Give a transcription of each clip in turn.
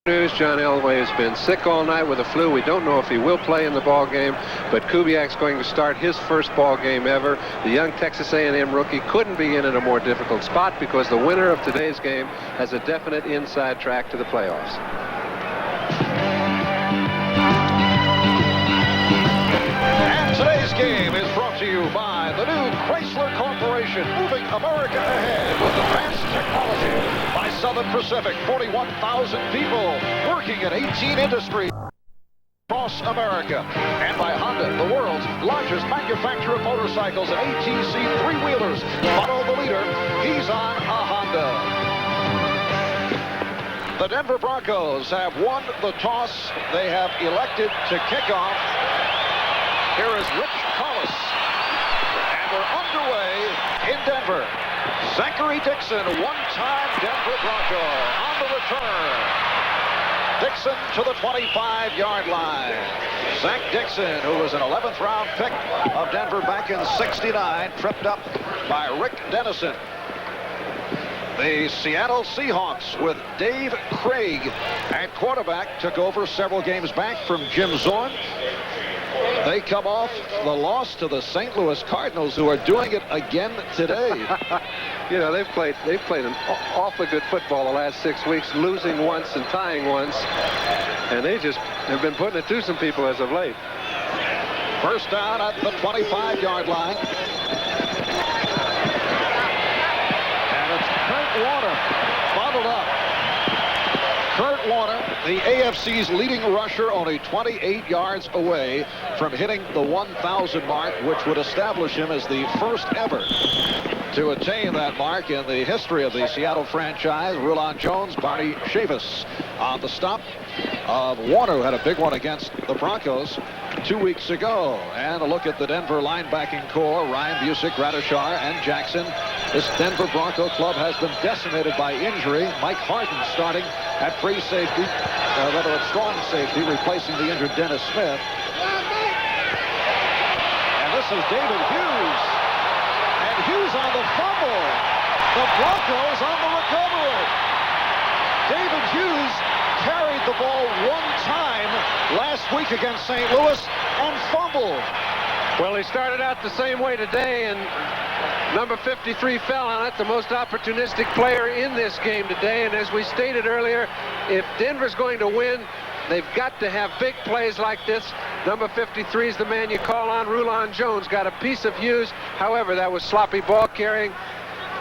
News, John Elway has been sick all night with a flu. We don't know if he will play in the ball game, but Kubiak's going to start his first ball game ever. The young Texas A&M rookie couldn't be in a more difficult spot because the winner of today's game has a definite inside track to the playoffs. And today's game is brought to you by the new Chrysler Corporation, moving America ahead with advanced technology. By Southern Pacific, 41,000 people working in 18 industries across America. And by Honda, the world's largest manufacturer of motorcycles and ATC three-wheelers. Follow the leader. He's on a Honda. The Denver Broncos have won the toss. They have elected to kick off. Here is Rich Collis. And we're underway in Denver. Zachary Dixon, one-time Denver Bronco on the return. Dixon to the 25-yard line. Zach Dixon, who was an 11th round pick of Denver back in '69, tripped up by Rick Dennison. The Seattle Seahawks with Dave Craig at quarterback took over several games back from Jim Zorn. They come off the loss to the St. Louis Cardinals, who are doing it again today. You know, they've played an awfully good football the last 6 weeks, losing once and tying once, and they just have been putting it to some people as of late. First down at the 25-yard line. And it's Kurt Warner bottled up. Kurt Warner, the AFC's leading rusher, only 28 yards away from hitting the 1,000 mark, which would establish him as the first ever to attain that mark in the history of the Seattle franchise. Rulon Jones, Barney Chavis on the stop of Warner, who had a big one against the Broncos 2 weeks ago. And a look at the Denver linebacking core: Ryan Busick, Gradishar, and Jackson. This Denver Bronco club has been decimated by injury. Mike Harden starting at free safety, rather at strong safety, replacing the injured Dennis Smith. And this is David Hughes. And Hughes on the fumble. The Broncos on the recovery. David Hughes carried the ball one time last week against St. Louis and fumbled. Well, he started out the same way today, and number 53 fell on it, the most opportunistic player in this game today. And as we stated earlier, if Denver's going to win, they've got to have big plays like this. Number 53 is the man you call on. Rulon Jones got a piece of Hughes. However, that was sloppy ball carrying.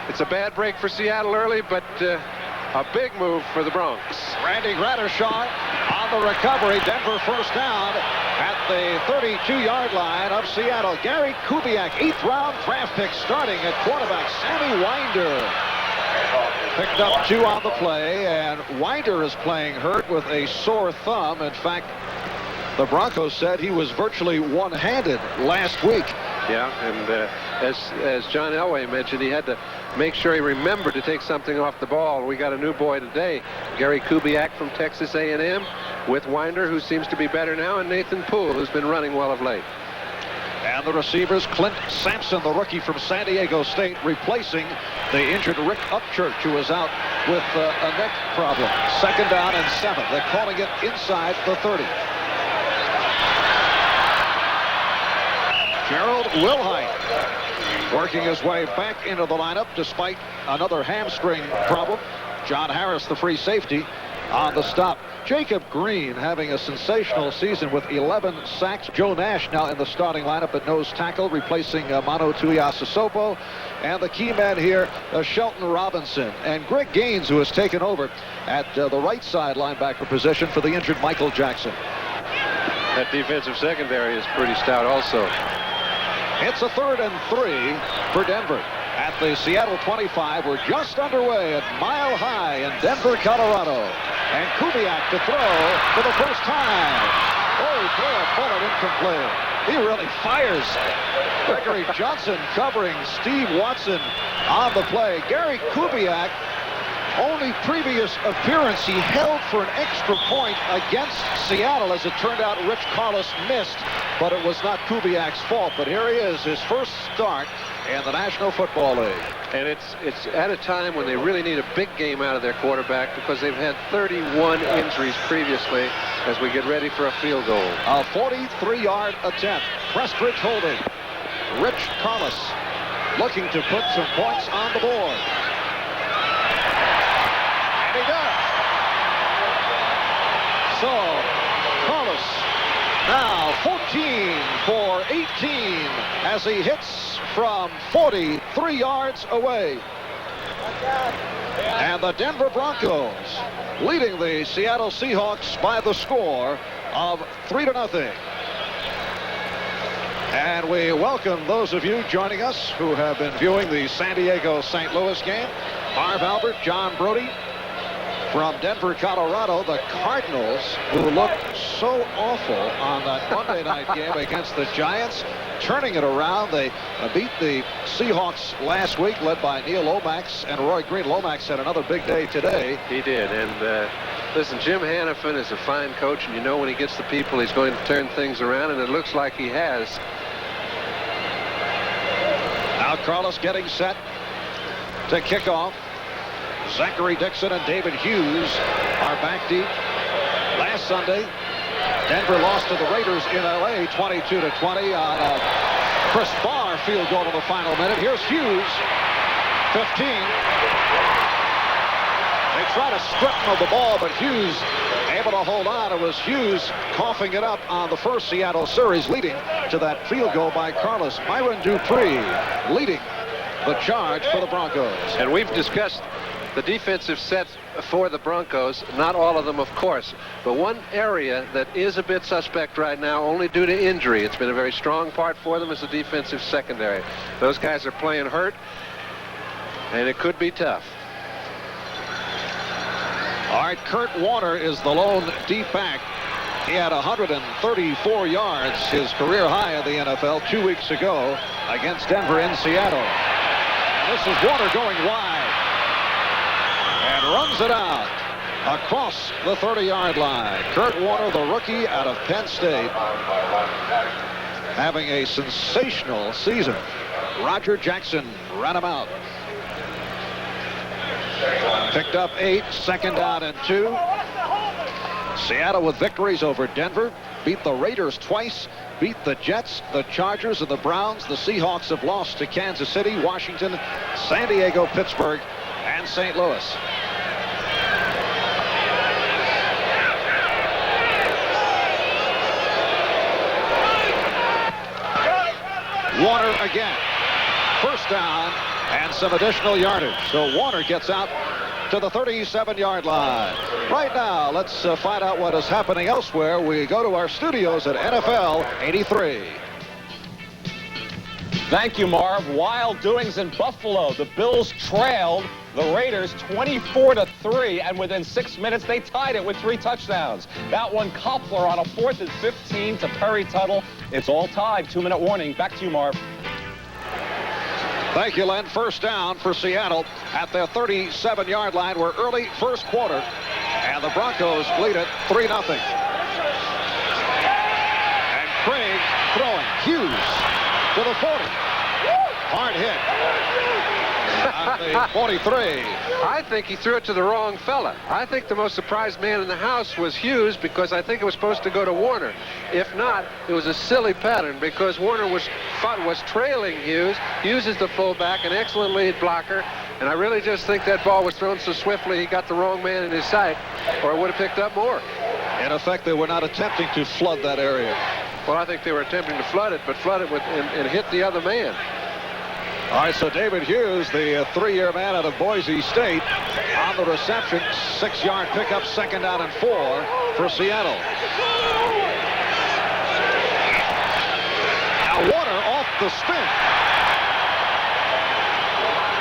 It's a bad break for Seattle early, but a big move for the Broncos. Randy Gradishar on the recovery. Denver first down at the 32-yard line of Seattle. Gary Kubiak, 8th round draft pick, starting at quarterback. Sammy Winder picked up 2 on the play, and Winder is playing hurt with a sore thumb. In fact, the Broncos said he was virtually one-handed last week. Yeah, and as John Elway mentioned, he had to make sure he remembered to take something off the ball. We got a new boy today, Gary Kubiak from Texas A&M, with Winder, who seems to be better now, and Nathan Poole, who's been running well of late. And the receivers, Clint Sampson, the rookie from San Diego State, replacing the injured Rick Upchurch, who is out with a neck problem. Second down and 7. They're calling it inside the 30. Gerald Wilhite working his way back into the lineup despite another hamstring problem. John Harris, the free safety, on the stop. Jacob Green having a sensational season with 11 sacks. Joe Nash now in the starting lineup at nose tackle, replacing Mano Tuiasosopo. And the key man here, Shelton Robinson. And Greg Gaines, who has taken over at the right side linebacker position for the injured Michael Jackson. That defensive secondary is pretty stout also. It's a 3rd and 3 for Denver. At the Seattle 25, we're just underway at Mile High in Denver, Colorado. And Kubiak to throw for the first time. Oh, he threw a bullet incomplete. He really fires. Gregory Johnson covering Steve Watson on the play. Gary Kubiak only previous appearance, he held for an extra point against Seattle. As it turned out, Rich Carlos missed, but it was not Kubiak's fault. But here he is, his first start in the National Football League. And it's at a time when they really need a big game out of their quarterback, because they've had 31 injuries previously as we get ready for a field goal. A 43-yard attempt. Prestridge holding. Rich Carlos looking to put some points on the board. And he does. So, Carlos now 14 for 18 as he hits from 43 yards away. And the Denver Broncos leading the Seattle Seahawks by the score of 3-0. And we welcome those of you joining us who have been viewing the San Diego-St. Louis game. Marv Albert, John Brody from Denver, Colorado. The Cardinals, who looked so awful on that Monday night game against the Giants, turning it around. They beat the Seahawks last week, led by Neil Lomax and Roy Green. Lomax had another big day today. He did. And listen, Jim Hannafin is a fine coach, and you know when he gets the people, he's going to turn things around, and it looks like he has. Now Carlos getting set to kick off. Zachary Dixon and David Hughes are back deep. Last Sunday, Denver lost to the Raiders in L.A. 22-20 on a Chris Barr field goal in the final minute. Here's Hughes, 15. They try to strip him of the ball, but Hughes able to hold on. It was Hughes coughing it up on the first Seattle series, leading to that field goal by Carlos. Myron Dupree leading the charge for the Broncos. And we've discussed the defensive set for the Broncos, not all of them, of course, but one area that is a bit suspect right now, only due to injury. It's been a very strong part for them, is the defensive secondary. Those guys are playing hurt, and it could be tough. All right, Kurt Warner is the lone deep back. He had 134 yards, his career high in the NFL 2 weeks ago against Denver in Seattle. This is Warner going wide. And runs it out across the 30-yard line. Kurt Warner, the rookie out of Penn State, having a sensational season. Roger Jackson ran him out. Picked up 8, second down and 2. Seattle with victories over Denver, beat the Raiders twice, beat the Jets, the Chargers, and the Browns. The Seahawks have lost to Kansas City, Washington, San Diego, Pittsburgh, and St. Louis. Warner again. First down and some additional yardage. So Warner gets out to the 37-yard line. Right now, let's find out what is happening elsewhere. We go to our studios at NFL 83. Thank you, Marv. Wild doings in Buffalo. The Bills trailed the Raiders 24-3, and within 6 minutes, they tied it with 3 touchdowns. That one, Koppler on a 4th and 15 to Perry Tuttle. It's all tied. 2-minute warning. Back to you, Marv. Thank you, Len. First down for Seattle at their 37-yard line. We're early first quarter, and the Broncos lead it 3-0. And Craig throwing. Hughes to the 40. Hard hit. At the 43. I think he threw it to the wrong fella. I think the most surprised man in the house was Hughes, because I think it was supposed to go to Warner. If not, it was a silly pattern, because Warner was trailing Hughes. Hughes is the fullback, an excellent lead blocker, and I really just think that ball was thrown so swiftly he got the wrong man in his sight, or it would have picked up more. In effect, they were not attempting to flood that area. Well, I think they were attempting to flood it, but flood it with and hit the other man. All right, so David Hughes, the 3-year man out of Boise State, on the reception. 6-yard pickup, second down and 4 for Seattle. Now Warner off the spin.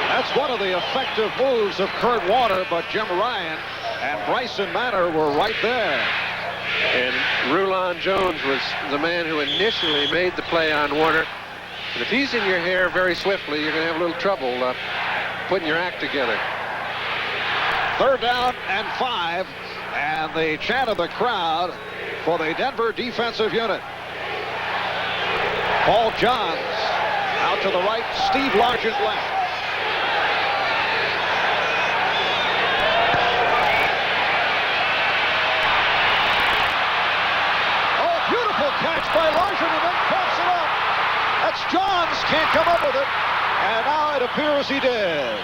That's one of the effective moves of Kurt Warner, but Jim Ryan and Bryson Manor were right there. And Rulon Jones was the man who initially made the play on Warner. And if he's in your hair very swiftly, you're going to have a little trouble putting your act together. 3rd down and 5. And the chant of the crowd for the Denver defensive unit. Paul Johns out to the right, Steve Largent left. Oh, beautiful catch by Largent and then pops it up. That's Johns, can't come up with it. And now it appears he did.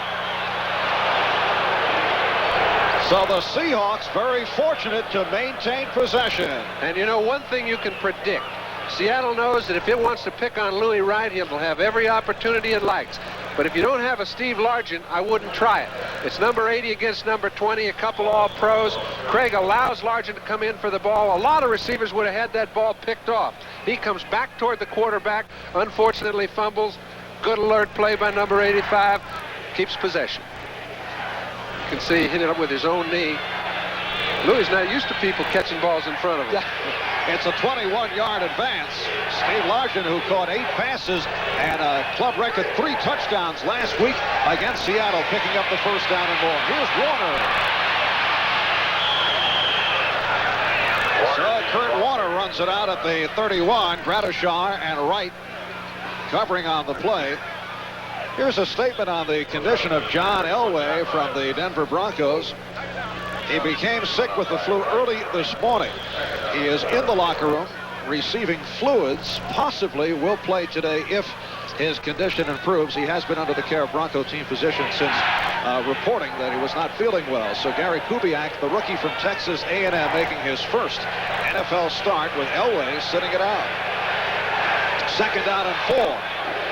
So the Seahawks very fortunate to maintain possession. And you know, one thing you can predict. Seattle knows that if it wants to pick on Louis Wright, he'll have every opportunity it likes. But if you don't have a Steve Largent, I wouldn't try it. It's number 80 against number 20, a couple all-pros. Craig allows Largent to come in for the ball. A lot of receivers would have had that ball picked off. He comes back toward the quarterback, unfortunately fumbles. Good alert play by number 85, keeps possession. You can see he hit it up with his own knee. Louis not used to people catching balls in front of him. It's a 21-yard advance. Steve Largent, who caught 8 passes and a club record 3 touchdowns last week against Seattle, picking up the 1st down and more. Here's Warner. So Kurt Warner runs it out at the 31. Gradishar and Wright covering on the play. Here's a statement on the condition of John Elway from the Denver Broncos. He became sick with the flu early this morning. He is in the locker room receiving fluids, possibly will play today if his condition improves. He has been under the care of Bronco team physicians since reporting that he was not feeling well. So Gary Kubiak, the rookie from Texas A&M, making his first NFL start with Elway sitting it out. 2nd down and 4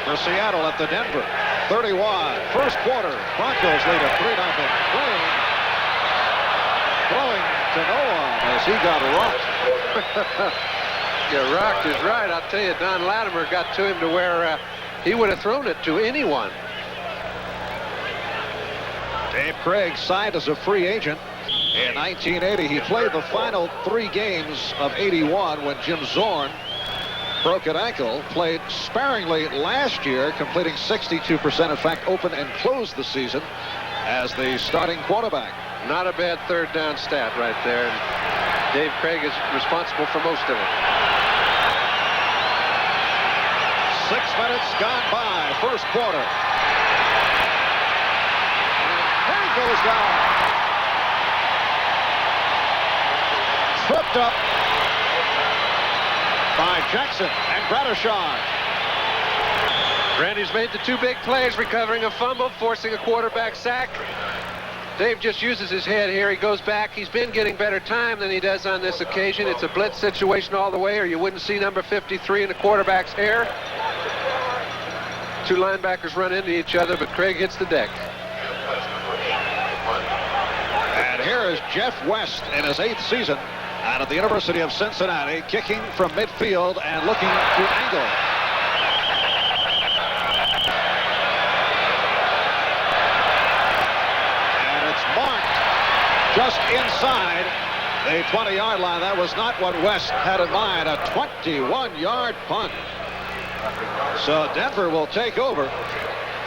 for Seattle at the Denver 31. First quarter, Broncos lead at 3-0. Green throwing to no one as he got rocked. Yeah, rocked is right. I'll tell you, Don Latimer got to him to where he would have thrown it to anyone. Dave Craig signed as a free agent in 1980. He played the final 3 games of 81 when Jim Zorn broke an ankle. Played sparingly last year, completing 62%. In fact, opened and closed the season as the starting quarterback. Not a bad 3rd down stat right there. And Dave Craig is responsible for most of it. 6 minutes gone by, first quarter. And he goes down. Tripped up by Jackson and Gradishar. Randy's made the 2 big plays, recovering a fumble, forcing a quarterback sack. Dave just uses his head here. He goes back. He's been getting better time than he does on this occasion. It's a blitz situation all the way, or you wouldn't see number 53 in the quarterback's hair. 2 linebackers run into each other, but Craig hits the deck. And here is Jeff West in his 8th season out of the University of Cincinnati, kicking from midfield and looking to angle. And it's marked just inside the 20-yard line. That was not what West had in mind, a 21-yard punt. So Denver will take over.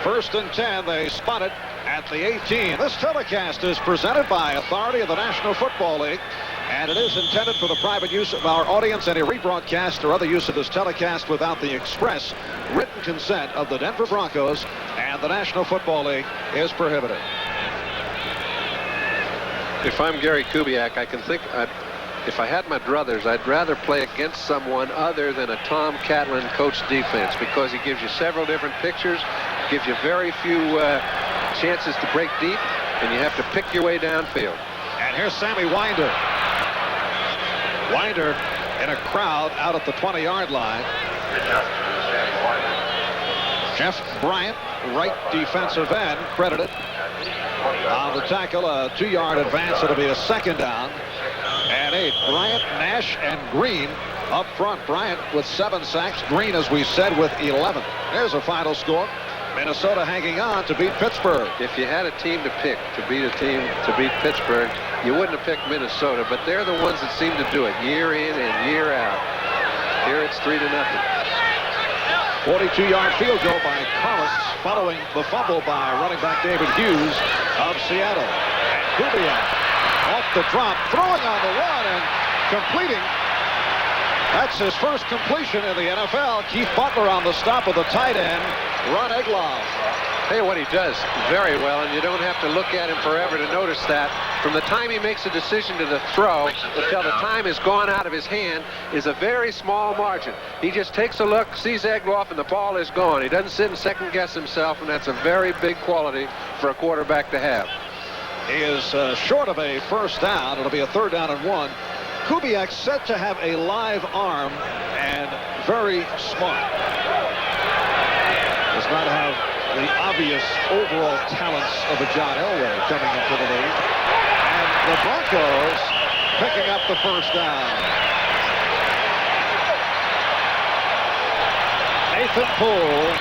1st and 10, they spot it at the 18. This telecast is presented by authority of the National Football League, and it is intended for the private use of our audience. Any rebroadcast or other use of this telecast without the express written consent of the Denver Broncos and the National Football League is prohibited. If I'm Gary Kubiak, I can think, if I had my druthers, I'd rather play against someone other than a Tom Catlin coach defense, because he gives you several different pictures, gives you very few chances to break deep, and you have to pick your way downfield. And here's Sammy Winder. Winder in a crowd out at the 20-yard line. Jeff Bryant, right defensive end, credited on the tackle. A 2-yard advance. It'll be a 2nd down and 8. Bryant, Nash, and Green up front. Bryant with 7 sacks. Green, as we said, with 11. There's a final score. Minnesota hanging on to beat Pittsburgh. If you had a team to pick to beat a team to beat Pittsburgh, you wouldn't have picked Minnesota, but they're the ones that seem to do it year in and year out. Here it's 3-0. 42-yard field goal by Collins, following the fumble by running back David Hughes of Seattle. And Kubiak off the drop, throwing on the run and completing. That's his first completion in the NFL. Keith Butler on the stop of the tight end, Ron Egloff. Hey, what he does very well, and you don't have to look at him forever to notice that. From the time he makes a decision to the throw until the time is gone out of his hand is a very small margin. He just takes a look, sees Egloff, and the ball is gone. He doesn't sit and second guess himself, and that's a very big quality for a quarterback to have. He is short of a first down. It'll be a 3rd down and 1. Kubiak said to have a live arm and very smart. Does not have the obvious overall talents of a John Elway coming into the league. And the Broncos picking up the first down. Nathan Poole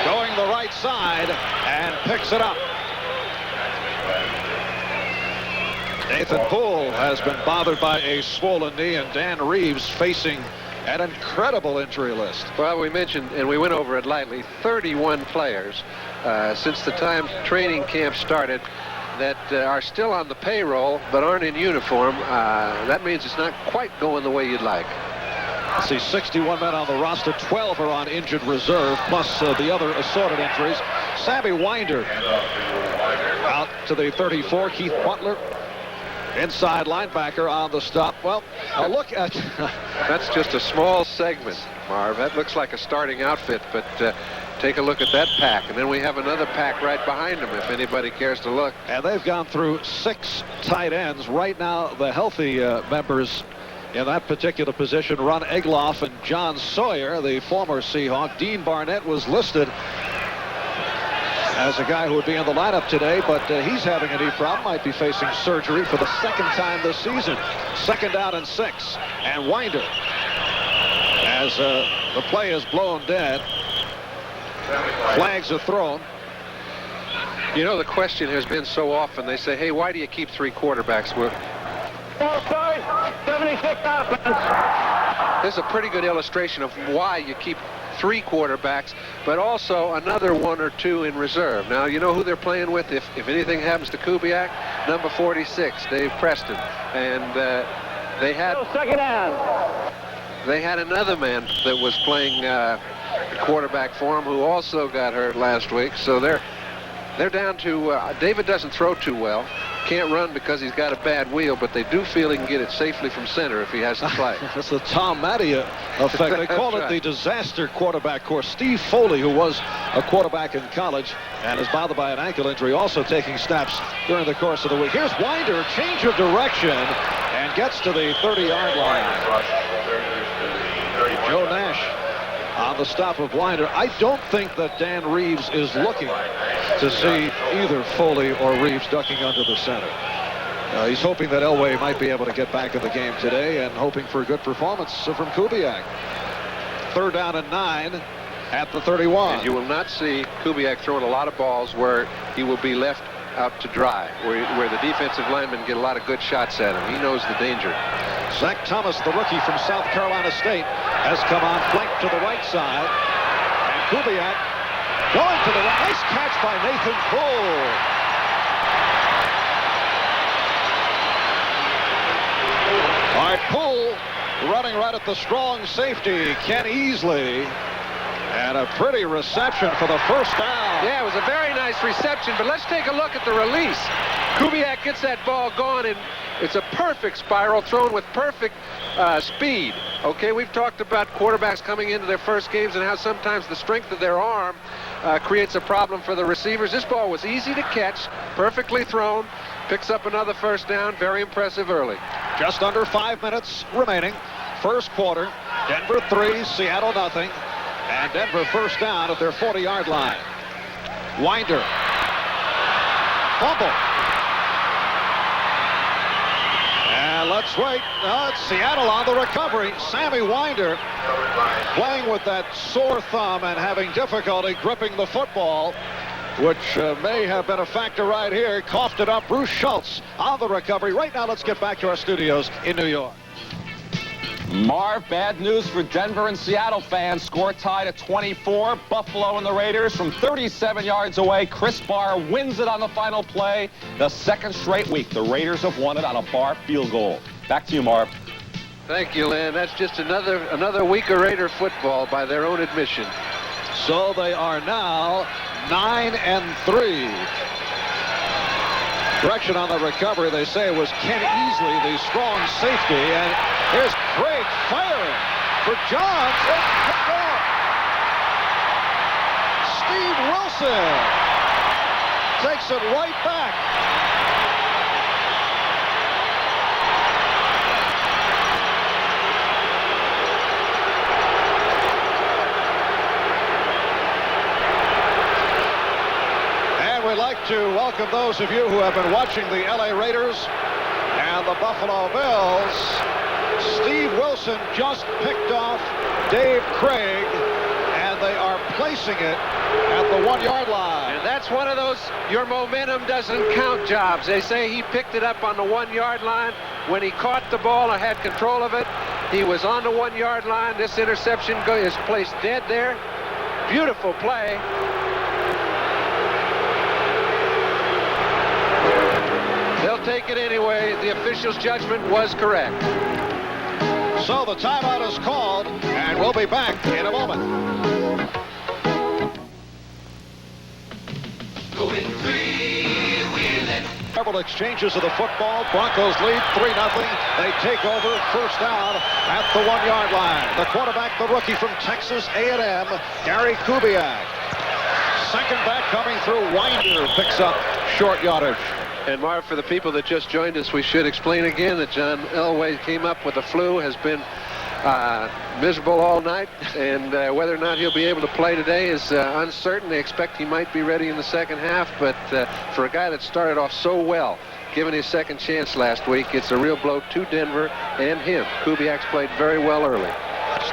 going the right side and picks it up. Nathan Poole has been bothered by a swollen knee, and Dan Reeves facing an incredible injury list. Well, we mentioned, and we went over it lightly, 31 players since the time training camp started that are still on the payroll but aren't in uniform. That means it's not quite going the way you'd like. Let's see, 61 men on the roster, 12 are on injured reserve, plus the other assorted injuries. Sammy Winder out to the 34. Keith Butler, inside linebacker, on the stop. Well, a look at... That's just a small segment, Marv. That looks like a starting outfit, but take a look at that pack. And then we have another pack right behind them, if anybody cares to look. And they've gone through 6 tight ends. Right now, the healthy members in that particular position, Ron Egloff and John Sawyer, the former Seahawk. Dean Barnett was listed as a guy who would be in the lineup today, but he's having a knee problem, might be facing surgery for the 2nd time this season. 2nd down and 6, and Winder, as the play is blown dead, flags are thrown. You know, the question has been so often, they say, hey, why do you keep 3 quarterbacks? Well, 76 offense. This is a pretty good illustration of why you keep 3 quarterbacks, but also another 1 or 2 in reserve. Now, you know who they're playing with if anything happens to Kubiak? Number 46, Dave Preston. And they had another man that was playing quarterback for him who also got hurt last week. So they're down to David doesn't throw too well. Can't run because he's got a bad wheel, but they do feel he can get it safely from center if he has to play. That's the Tom Matty effect. They call it the disaster quarterback course. Steve Foley, who was a quarterback in college and is bothered by an ankle injury, also taking snaps during the course of the week. Here's Winder, change of direction, and gets to the 30-yard line. Joe Nash on the stop of Winder. I don't think that Dan Reeves is looking to see either Foley or Reeves ducking under the center. He's hoping that Elway might be able to get back in the game today and hoping for a good performance from Kubiak. 3rd down and 9 at the 31. And you will not see Kubiak throwing a lot of balls where he will be left out to dry, where the defensive linemen get a lot of good shots at him. He knows the danger. Zach Thomas, the rookie from South Carolina State, has come on flank to the right side. And Kubiak going to the right. Nice catch by Nathan Poole. All right, Poole running right at the strong safety, Ken Easley. And a pretty reception for the first down. Yeah, it was a very nice reception, but let's take a look at the release. Kubiak gets that ball gone, and it's a perfect spiral thrown with perfect speed. Okay, we've talked about quarterbacks coming into their first games and how sometimes the strength of their arm creates a problem for the receivers. This ball was easy to catch, perfectly thrown, picks up another first down, very impressive early. Just under 5 minutes remaining. First quarter, Denver 3, Seattle nothing. And Denver first down at their 40-yard line. Winder. Fumble. And let's wait. No, it's Seattle on the recovery. Sammy Winder playing with that sore thumb and having difficulty gripping the football, which may have been a factor right here. Coughed it up. Bruce Schultz on the recovery. Right now, let's get back to our studios in New York. Marv, bad news for Denver and Seattle fans. Score tied at 24. Buffalo and the Raiders from 37 yards away. Chris Barr wins it on the final play. The second straight week the Raiders have won it on a Barr field goal. Back to you, Marv. Thank you, Lynn. That's just another week of Raider football by their own admission. So they are now 9-3. Correction on the recovery. They say it was Ken Easley, the strong safety. And here's Craig firing for Johns. It's picked off. Steve Wilson takes it right back. We'd like to welcome those of you who have been watching the LA Raiders and the Buffalo Bills. Steve Wilson just picked off Dave Craig, and they are placing it at the 1-yard line. And that's one of those your momentum doesn't count jobs. They say he picked it up on the 1-yard line. When he caught the ball and had control of it, he was on the 1-yard line. This interception is placed dead there. Beautiful play. They'll take it anyway. The official's judgment was correct. So the timeout is called, and we'll be back in a moment. Going free-wheeling. Several exchanges of the football. Broncos lead 3-0. They take over first down at the 1-yard line. The quarterback, the rookie from Texas A&M, Gary Kubiak. Second back coming through. Winder picks up short yardage. And Marv, for the people that just joined us, we should explain again that John Elway came up with the flu, has been miserable all night, and whether or not he'll be able to play today is uncertain. They expect he might be ready in the second half, but for a guy that started off so well, given his second chance last week, it's a real blow to Denver and him. Kubiak's played very well early.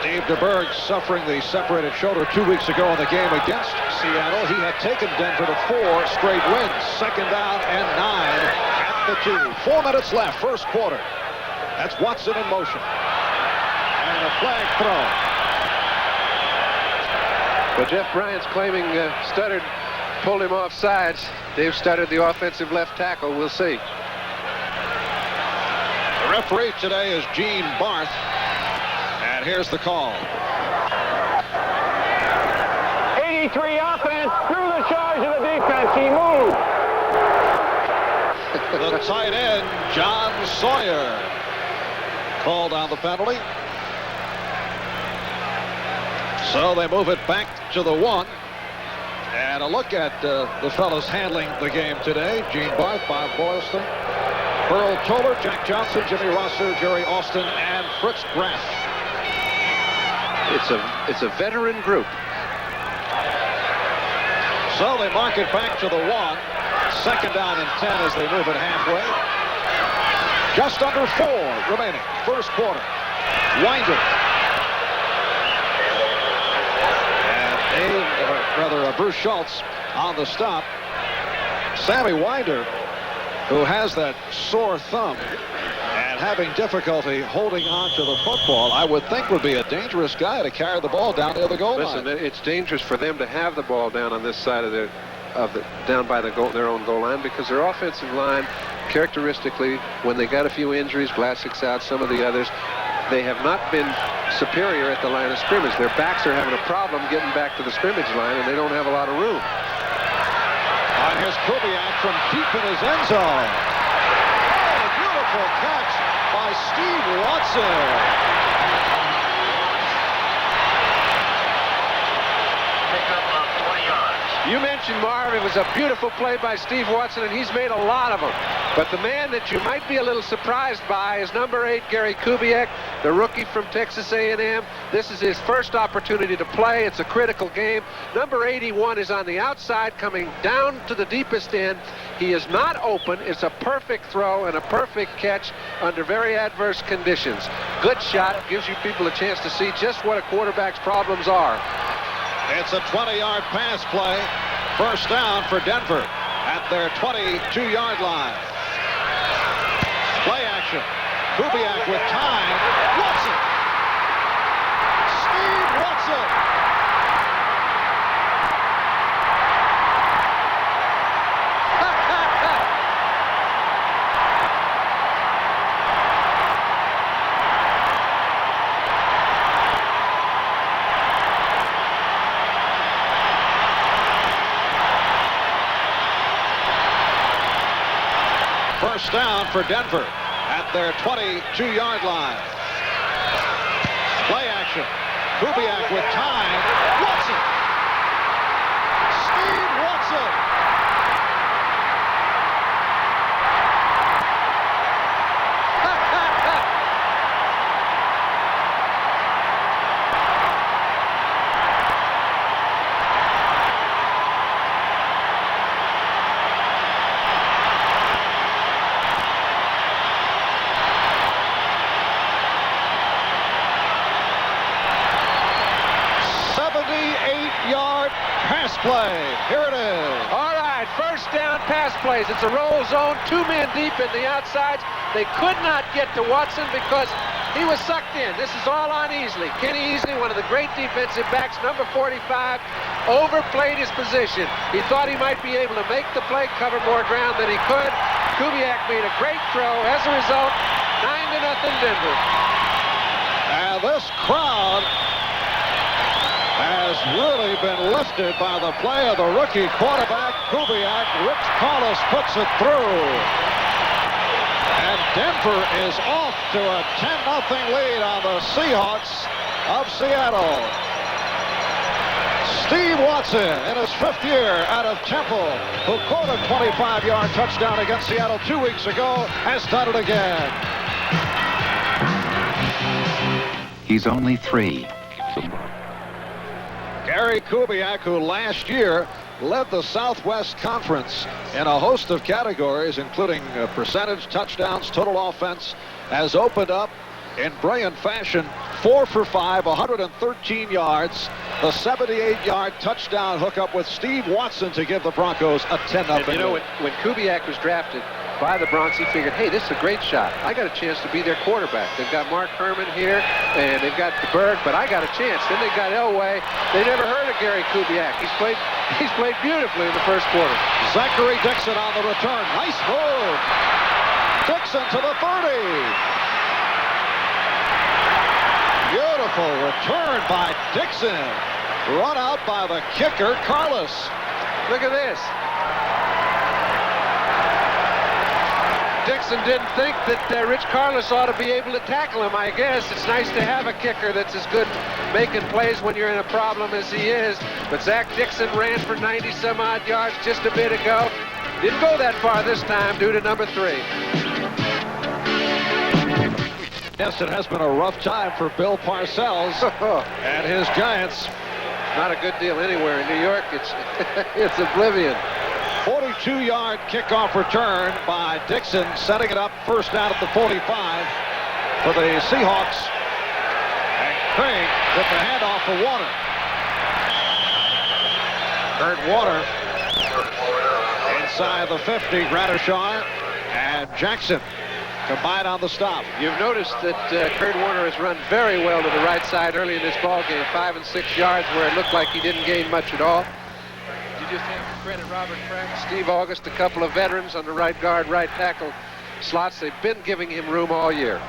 Steve DeBerg suffering the separated shoulder 2 weeks ago in the game against Seattle. He had taken Denver to 4 straight wins. Second down and 9 at the 2. 4 minutes left, first quarter. That's Watson in motion. And a flag throw. But Jeff Bryant's claiming Studdard pulled him off sides. Dave Studdard, the offensive left tackle. We'll see. The referee today is Gene Barth. And here's the call. 83 offense through the charge of the defense. He moved. The tight end, John Sawyer, called on the penalty. So they move it back to the 1. And a look at the fellows handling the game today. Gene Barth, Bob Boylston, Earl Toller, Jack Johnson, Jimmy Rosser, Jerry Austin, and Fritz Graf. It's a veteran group. So they mark it back to the 1. Second down and 10 as they move it halfway. Just under 4 remaining. First quarter. Winder. And Bruce Schultz on the stop. Sammy Winder, who has that sore thumb and having difficulty holding on to the football, I would think would be a dangerous guy to carry the ball down near the goal line. Listen, it's dangerous for them to have the ball down on this side of down by their own goal line, because their offensive line, characteristically, when they got a few injuries, Blasic's out, some of the others, they have not been superior at the line of scrimmage. Their backs are having a problem getting back to the scrimmage line, and they don't have a lot of room. And here's Kubiak from deep in his end zone. Oh, a beautiful catch by Steve Watson. You mentioned, Marv, it was a beautiful play by Steve Watson, and he's made a lot of them. But the man that you might be a little surprised by is number 8, Gary Kubiak, the rookie from Texas A&M. This is his first opportunity to play. It's a critical game. Number 81 is on the outside, coming down to the deepest end. He is not open. It's a perfect throw and a perfect catch under very adverse conditions. Good shot. Gives you people a chance to see just what a quarterback's problems are. It's a 20-yard pass play. First down for Denver at their 22-yard line. Play action. Kubiak with time. Watson Steve Watson. First down for Denver at their 22-yard line. Play action. Kubiak with time. Watson. Steve Watson. Pass play. Here it is. All right, first down pass plays. It's a roll zone, 2 men deep in the outsides. They could not get to Watson because he was sucked in. This is all on Easley. Kenny Easley, one of the great defensive backs, number 45, overplayed his position. He thought he might be able to make the play, cover more ground than he could. Kubiak made a great throw. As a result, 9-0 Denver. And this crowd has really been lifted by the play of the rookie quarterback, Kubiak. Rich Collis puts it through. And Denver is off to a 10-0 lead on the Seahawks of Seattle. Steve Watson, in his 5th year out of Temple, who caught a 25-yard touchdown against Seattle 2 weeks ago, has done it again. He's only 3. Gary Kubiak, who last year led the Southwest Conference in a host of categories, including percentage, touchdowns, total offense, has opened up in brilliant fashion. 4 for 5, 113 yards, the 78-yard touchdown hookup with Steve Watson to give the Broncos a 10-0 lead. You know, when Kubiak was drafted by the Broncos, he figured, hey, this is a great shot. I got a chance to be their quarterback. They've got Mark Herman here, and they've got Berg, but I got a chance. Then they got Elway. They never heard of Gary Kubiak. He's played beautifully in the first quarter. Zachary Dixon on the return. Nice move. Dixon to the 30. Beautiful return by Dixon. Run out by the kicker, Carlos. Look at this. Dixon didn't think that Rich Carlos ought to be able to tackle him. I guess it's nice to have a kicker that's as good making plays when you're in a problem as he is. But Zach Dixon ran for 90-some-odd yards just a bit ago. Didn't go that far this time due to number 3. Yes, it has been a rough time for Bill Parcells and his Giants. Not a good deal anywhere in New York. It's oblivion. 42-yard kickoff return by Dixon, setting it up first down at the 45 for the Seahawks. And Craig with the handoff for Warner. Kurt Warner inside the 50. Gradishar and Jackson combined on the stop. You've noticed that Kurt Warner has run very well to the right side early in this ball game, 5 and 6 yards where it looked like he didn't gain much at all. You just have to credit Robert Kraft, Steve August, a couple of veterans on the right guard, right tackle slots. They've been giving him room all year.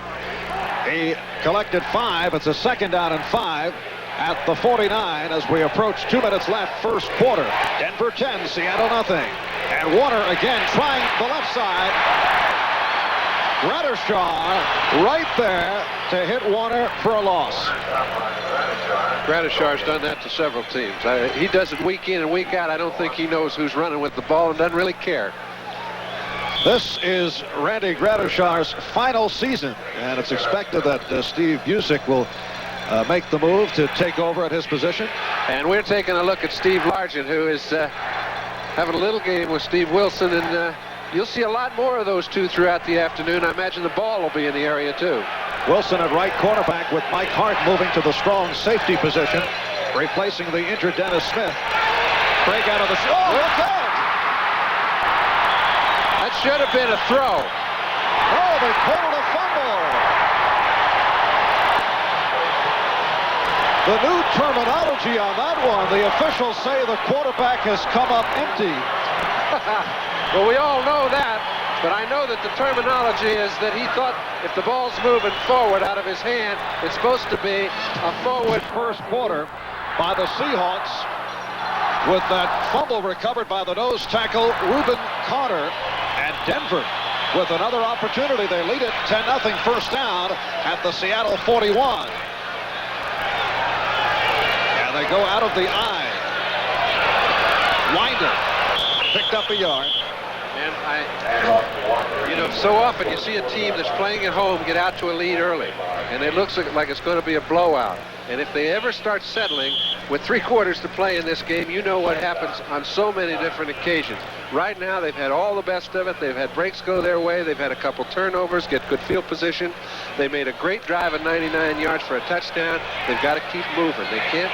He collected 5. It's a second down and 5 at the 49 as we approach 2 minutes left, first quarter. Denver 10, Seattle nothing. And Warner again trying the left side. Gradishar right there to hit Warner for a loss. Gradishar's done that to several teams. He does it week in and week out. I don't think he knows who's running with the ball and doesn't really care. This is Randy Gradishar's final season, and it's expected that Steve Busick will make the move to take over at his position. And we're taking a look at Steve Largent, who is having a little game with Steve Wilson, and you'll see a lot more of those two throughout the afternoon. I imagine the ball will be in the area, too. Wilson at right cornerback with Mike Hart moving to the strong safety position, replacing the injured Dennis Smith. Break out of the... Oh, look out! That should have been a throw. Oh, they called a fumble. The new terminology on that one, the officials say the quarterback has come up empty. Well, we all know that, but I know that the terminology is that he thought if the ball's moving forward out of his hand, it's supposed to be a forward. First quarter by the Seahawks with that fumble recovered by the nose tackle, Reuben Carter, and Denver with another opportunity. They lead it 10-0 first down at the Seattle 41. And they go out of the eye. Winder picked up a yard. And so often you see a team that's playing at home get out to a lead early, and it looks like it's going to be a blowout. And if they ever start settling with 3 quarters to play in this game, you know what happens on so many different occasions. Right now, they've had all the best of it. They've had breaks go their way. They've had a couple turnovers, get good field position. They made a great drive at 99 yards for a touchdown. They've got to keep moving. They can't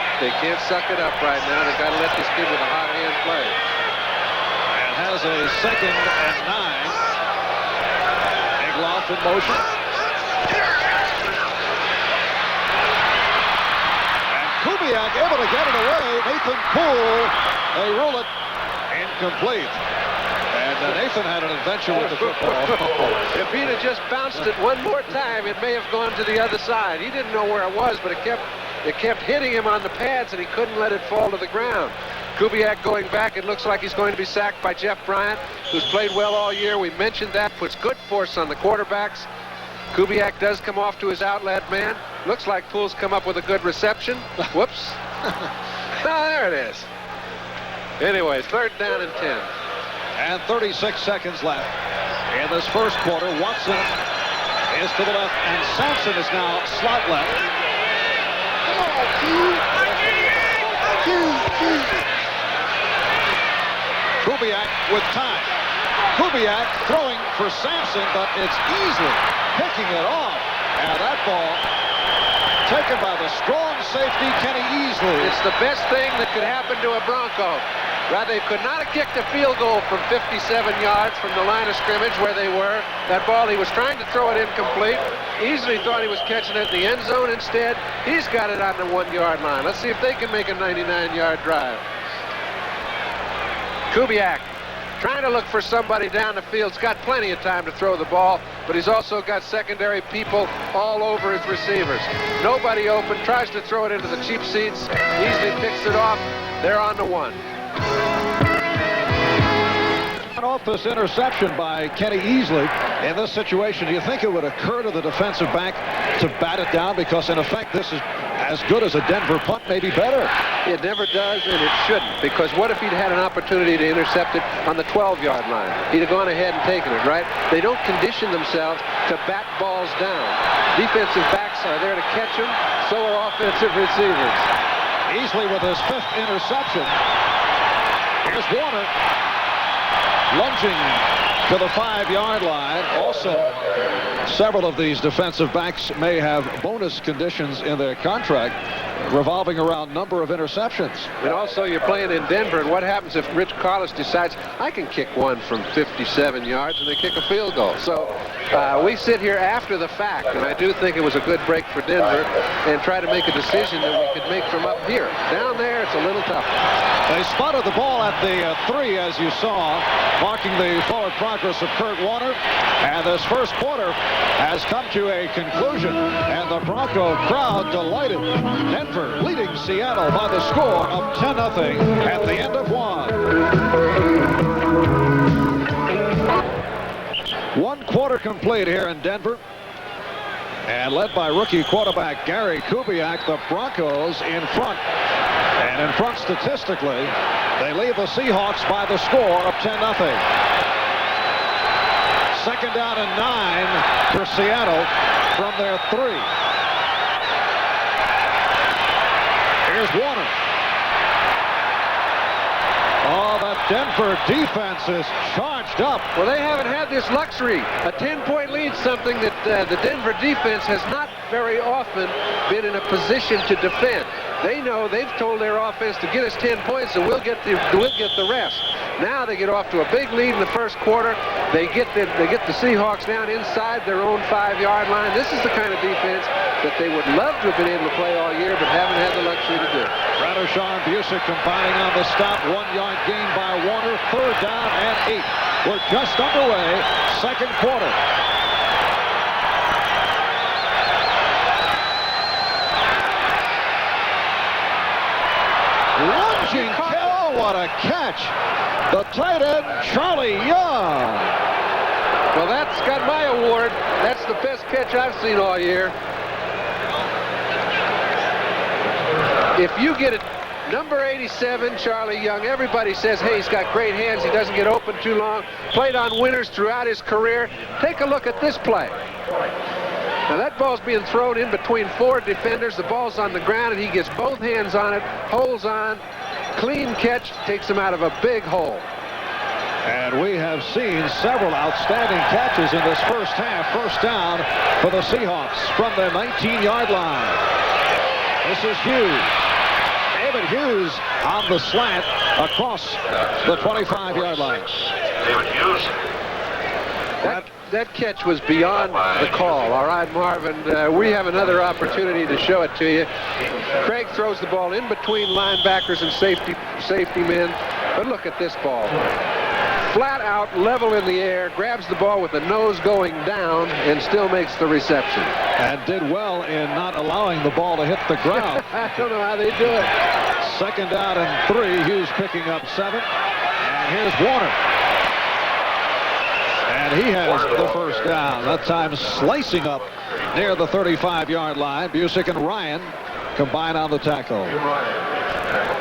suck it up right now. They've got to let this kid with a hot hand play. Has a 2nd and 9. Egloff in motion. And Kubiak able to get it away. Nathan Poole, they rule it incomplete. And Nathan had an adventure with the football. If he'd have just bounced it one more time, it may have gone to the other side. He didn't know where it was, but it kept hitting him on the pads, and he couldn't let it fall to the ground. Kubiak going back. It looks like he's going to be sacked by Jeff Bryant, who's played well all year. We mentioned that. Puts good force on the quarterbacks. Kubiak does come off to his outlet man. Looks like Poole's come up with a good reception. Whoops. No, there it is. Anyway, 3rd down and 10. And 36 seconds left in this first quarter. Watson is to the left, and Sampson is now slot left. Kubiak with time. Kubiak throwing for Sampson, but it's easily picking it off. And that ball taken by the strong safety, Kenny Easley. It's the best thing that could happen to a Bronco. Rather, they could not have kicked a field goal from 57 yards from the line of scrimmage where they were. That ball, he was trying to throw it incomplete. Easley thought he was catching it in the end zone. Instead, he's got it on the 1-yard line. Let's see if they can make a 99-yard drive. Kubiak trying to look for somebody down the field. He's got plenty of time to throw the ball, but he's also got secondary people all over his receivers. Nobody open, tries to throw it into the cheap seats. Easily picks it off. They're on the 1. Off this interception by Kenny Easley. In this situation, do you think it would occur to the defensive back to bat it down? Because in effect, this is as good as a Denver punt, maybe better. It never does, and it shouldn't. Because what if he'd had an opportunity to intercept it on the 12-yard line? He'd have gone ahead and taken it, right? They don't condition themselves to bat balls down. Defensive backs are there to catch them. So are offensive receivers. Easley with his 5th interception. Here's Warner. Lunging to the 5-yard line. Also, several of these defensive backs may have bonus conditions in their contract revolving around number of interceptions. And also, you're playing in Denver, and what happens if Rich Carlos decides, I can kick one from 57 yards, and they kick a field goal? So we sit here after the fact, and I do think it was a good break for Denver, and try to make a decision that we could make from up here. Down there, it's a little tougher. They spotted the ball at the 3, as you saw, marking the forward progress of Kurt Warner. And this first quarter has come to a conclusion, and the Bronco crowd delighted. Denver leading Seattle by the score of 10-0 at the end of 1. 1 quarter complete here in Denver. And led by rookie quarterback Gary Kubiak, the Broncos in front. And in front statistically, they lead the Seahawks by the score of 10-0. 2nd down and 9 for Seattle from their 3. Here's Warner. Oh, that Denver defense is charged up. Well, they haven't had this luxury. A 10-point lead, something that the Denver defense has not very often been in a position to defend. They know, they've told their offense to get us 10 points and we'll get the rest. Now they get off to a big lead in the first quarter. They get the Seahawks down inside their own 5-yard line. This is the kind of defense that they would love to have been able to play all year, but haven't had the luxury to do. Radishaw and Busick combining on the stop. 1-yard gain by Warner. 3rd down and 8. We're just underway. Second quarter. Lunging kill. What a catch. The tight end, Charlie Young. Well, that's got my award. That's the best catch I've seen all year. If you get it, number 87, Charlie Young, everybody says, hey, he's got great hands. He doesn't get open too long. Played on winners throughout his career. Take a look at this play. Now, that ball's being thrown in between 4 defenders. The ball's on the ground, and he gets both hands on it, holds on, clean catch, takes him out of a big hole. And we have seen several outstanding catches in this first half. First down for the Seahawks from the 19-yard line. This is Hughes. David Hughes on the slant across the 25-yard line. David Hughes. That catch was beyond the call. All right, Marvin, we have another opportunity to show it to you. Craig throws the ball in between linebackers and safety men. But look at this ball. Flat out, level in the air, grabs the ball with the nose going down, and still makes the reception. And did well in not allowing the ball to hit the ground. I don't know how they do it. 2nd down and 3. Hughes picking up 7. And here's Warner. And he has the first down. That time slicing up near the 35-yard line. Busick and Ryan combine on the tackle.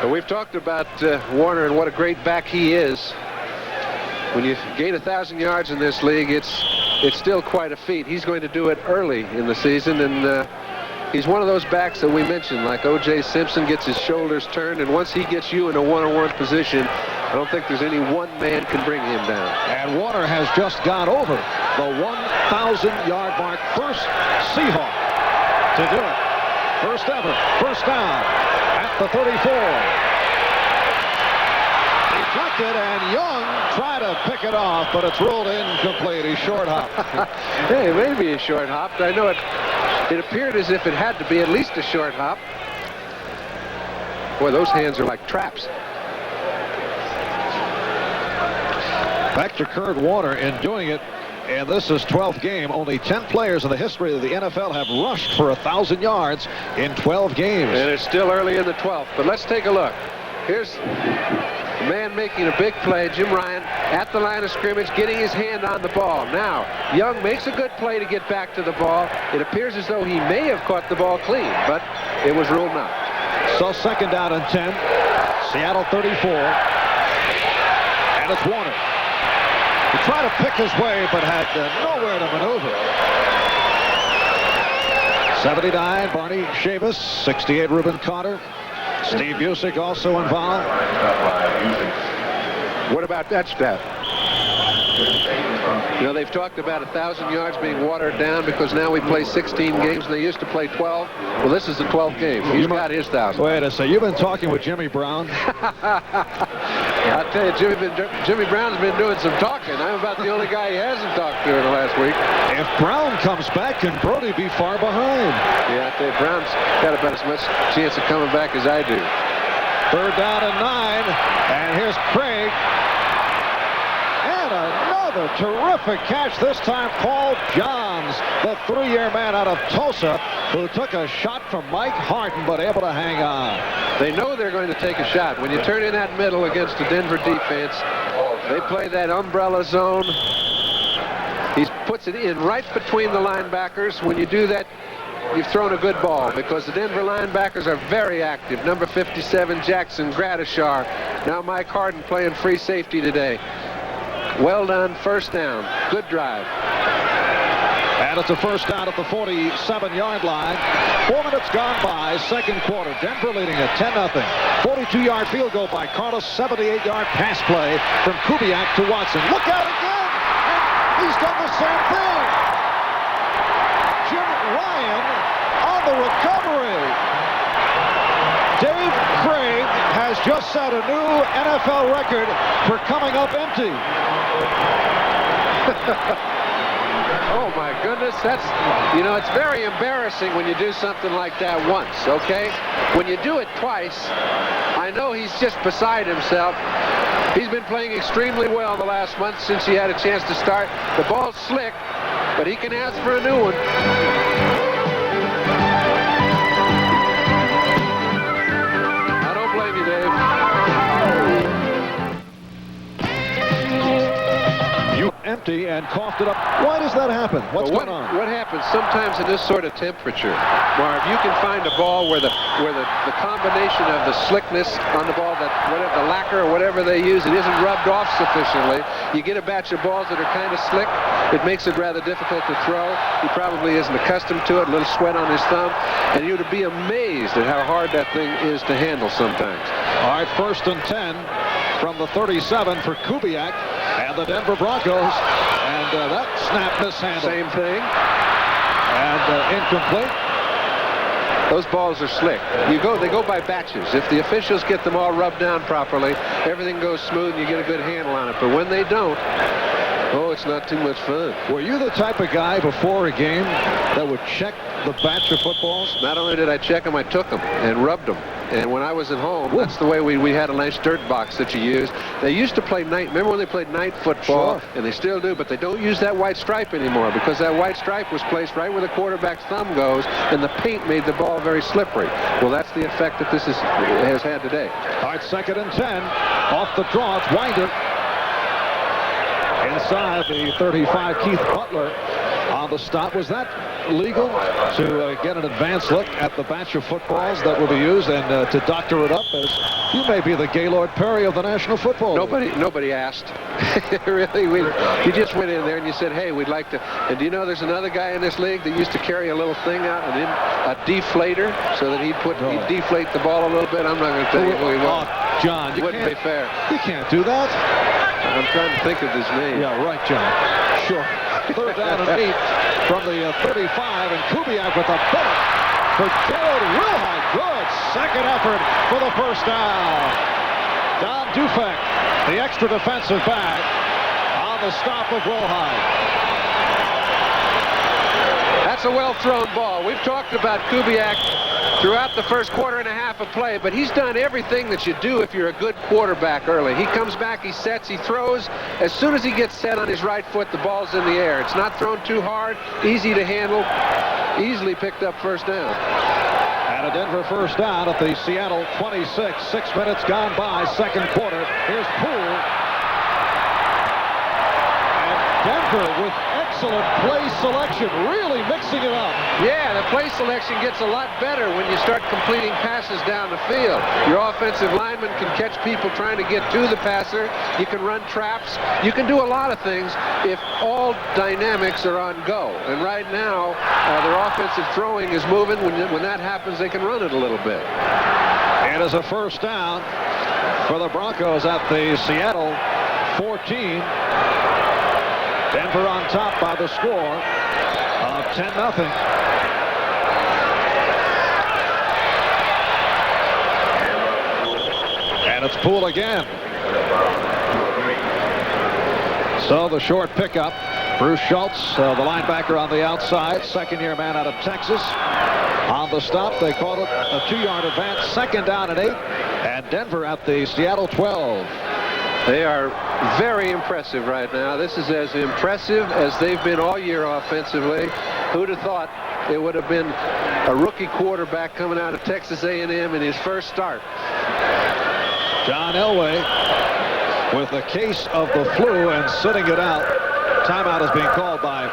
We've talked about Warner and what a great back he is. When you gain 1,000 yards in this league, it's still quite a feat. He's going to do it early in the season, and he's one of those backs that we mentioned, like O.J. Simpson, gets his shoulders turned, and once he gets you in a one-on-one position, I don't think there's any one man can bring him down. And Warner has just gone over the 1,000-yard mark. First Seahawk to do it. First ever. First down at the 34. Deflected, and Young tried to pick it off, but it's ruled incomplete. He short hopped. Hey, maybe he short hopped. I know it appeared as if it had to be at least a short hop. Boy, those hands are like traps. Back to Kurt Warner in doing it, and this is 12th game. Only 10 players in the history of the NFL have rushed for 1,000 yards in 12 games. And it's still early in the 12th, but let's take a look. Here's the man making a big play, Jim Ryan, at the line of scrimmage, getting his hand on the ball. Now, Young makes a good play to get back to the ball. It appears as though he may have caught the ball clean, but it was ruled not. So 2nd down and 10. Seattle 34. And it's Warner. He tried to pick his way, but had nowhere to maneuver. 79, Barney Chavis. 68, Reuben Carter. Steve Busick also involved. What about that stat? You know, they've talked about 1,000 yards being watered down because now we play 16 games and they used to play 12. Well, this is the 12th game. He's got his 1,000. Wait a second. You've been talking with Jimmy Brown? I'll tell you, Jimmy Brown's been doing some talking. I'm about the only guy he hasn't talked to in the last week. If Brown comes back, can Brody be far behind? Yeah, I tell you, Brown's got about as much chance of coming back as I do. 3rd down and 9. And here's Craig. And another terrific catch, this time Paul Johns, the 3-year man out of Tulsa, who took a shot from Mike Harden, but able to hang on. They know they're going to take a shot. When you turn in that middle against the Denver defense, they play that umbrella zone. He puts it in right between the linebackers. When you do that, you've thrown a good ball because the Denver linebackers are very active. Number 57, Jackson, Gradishar. Now Mike Harden playing free safety today. Well done, first down. Good drive. And it's a first down at the 47-yard line. 4 minutes gone by, second quarter. Denver leading at 10-0. 42-yard field goal by Carlos. 78-yard pass play from Kubiak to Watson. Look out again! And he's done the same thing. Jim Ryan on the recovery. Dave Craig has just set a new NFL record for coming up empty. Oh my goodness, that's, you know, it's very embarrassing when you do something like that once, okay? When you do it twice, I know he's just beside himself. He's been playing extremely well the last month since he had a chance to start. The ball's slick, but he can ask for a new one. I don't blame you, Dave. Empty and coughed it up. Why does that happen? What's going on? What happens sometimes in this sort of temperature, Marv, you can find a ball where the combination of the slickness on the ball, that whatever the lacquer or whatever they use, it isn't rubbed off sufficiently. You get a batch of balls that are kind of slick. It makes it rather difficult to throw. He probably isn't accustomed to it. A little sweat on his thumb, and you'd be amazed at how hard that thing is to handle sometimes. All right, 1st and 10 from the 37 for Kubiak and the Denver Broncos, and that snap mishandled. Same thing. And incomplete. Those balls are slick. They go by batches. If the officials get them all rubbed down properly, everything goes smooth and you get a good handle on it. But when they don't, oh, it's not too much fun. Were you the type of guy before a game that would check the batch of footballs? Not only did I check them, I took them and rubbed them. And when I was at home, that's the way we had a nice dirt box that you used. They used to play night. Remember when they played night football? Sure. And they still do, but they don't use that white stripe anymore because that white stripe was placed right where the quarterback's thumb goes, and the paint made the ball very slippery. Well, that's the effect that this has had today. All right, 2nd and 10. Off the draw, it's Winder. Inside the 35, Keith Butler on the stop. Was that legal to get an advanced look at the batch of footballs that will be used and to doctor it up? As you may be the Gaylord Perry of the National Football League. Nobody asked. Really, you just went in there and you said, hey, we'd like to. And do you know there's another guy in this league that used to carry a little thing out, a deflator, so that he'd deflate the ball a little bit? I'm not going to tell you who he was. John, it wouldn't be fair. You can't do that. I'm trying to think of his name. Yeah, right, John. Sure. 3rd down and 8 from the 35, and Kubiak with a bullet for Gerald Wilhite. Good second effort for the 1st down. Don Dufek, the extra defensive back, on the stop of Wilhite. That's a well-thrown ball. We've talked about Kubiak throughout the first quarter and a half of play, but he's done everything that you do if you're a good quarterback early. He comes back, he sets, he throws. As soon as he gets set on his right foot, the ball's in the air. It's not thrown too hard, easy to handle, easily picked up 1st down. And a Denver 1st down at the Seattle 26. 6 minutes gone by, 2nd quarter. Here's Poole. And Denver with excellent play selection, really mixing it up. Yeah, the play selection gets a lot better when you start completing passes down the field. Your offensive lineman can catch people trying to get to the passer. You can run traps. You can do a lot of things if all dynamics are on go. And right now, their offensive throwing is moving. When that happens, they can run it a little bit. It is a 1st down for the Broncos at the Seattle 14. Denver on top by the score of 10-0. And it's Poole again. So the short pickup. Bruce Schultz, the linebacker on the outside, 2nd-year man out of Texas. On the stop, they called it a 2-yard advance, 2nd down and 8. And Denver at the Seattle 12. They are very impressive right now. This is as impressive as they've been all year offensively. Who'd have thought it would have been a rookie quarterback coming out of Texas A&M in his first start? John Elway with the case of the flu and sitting it out. Timeout is being called by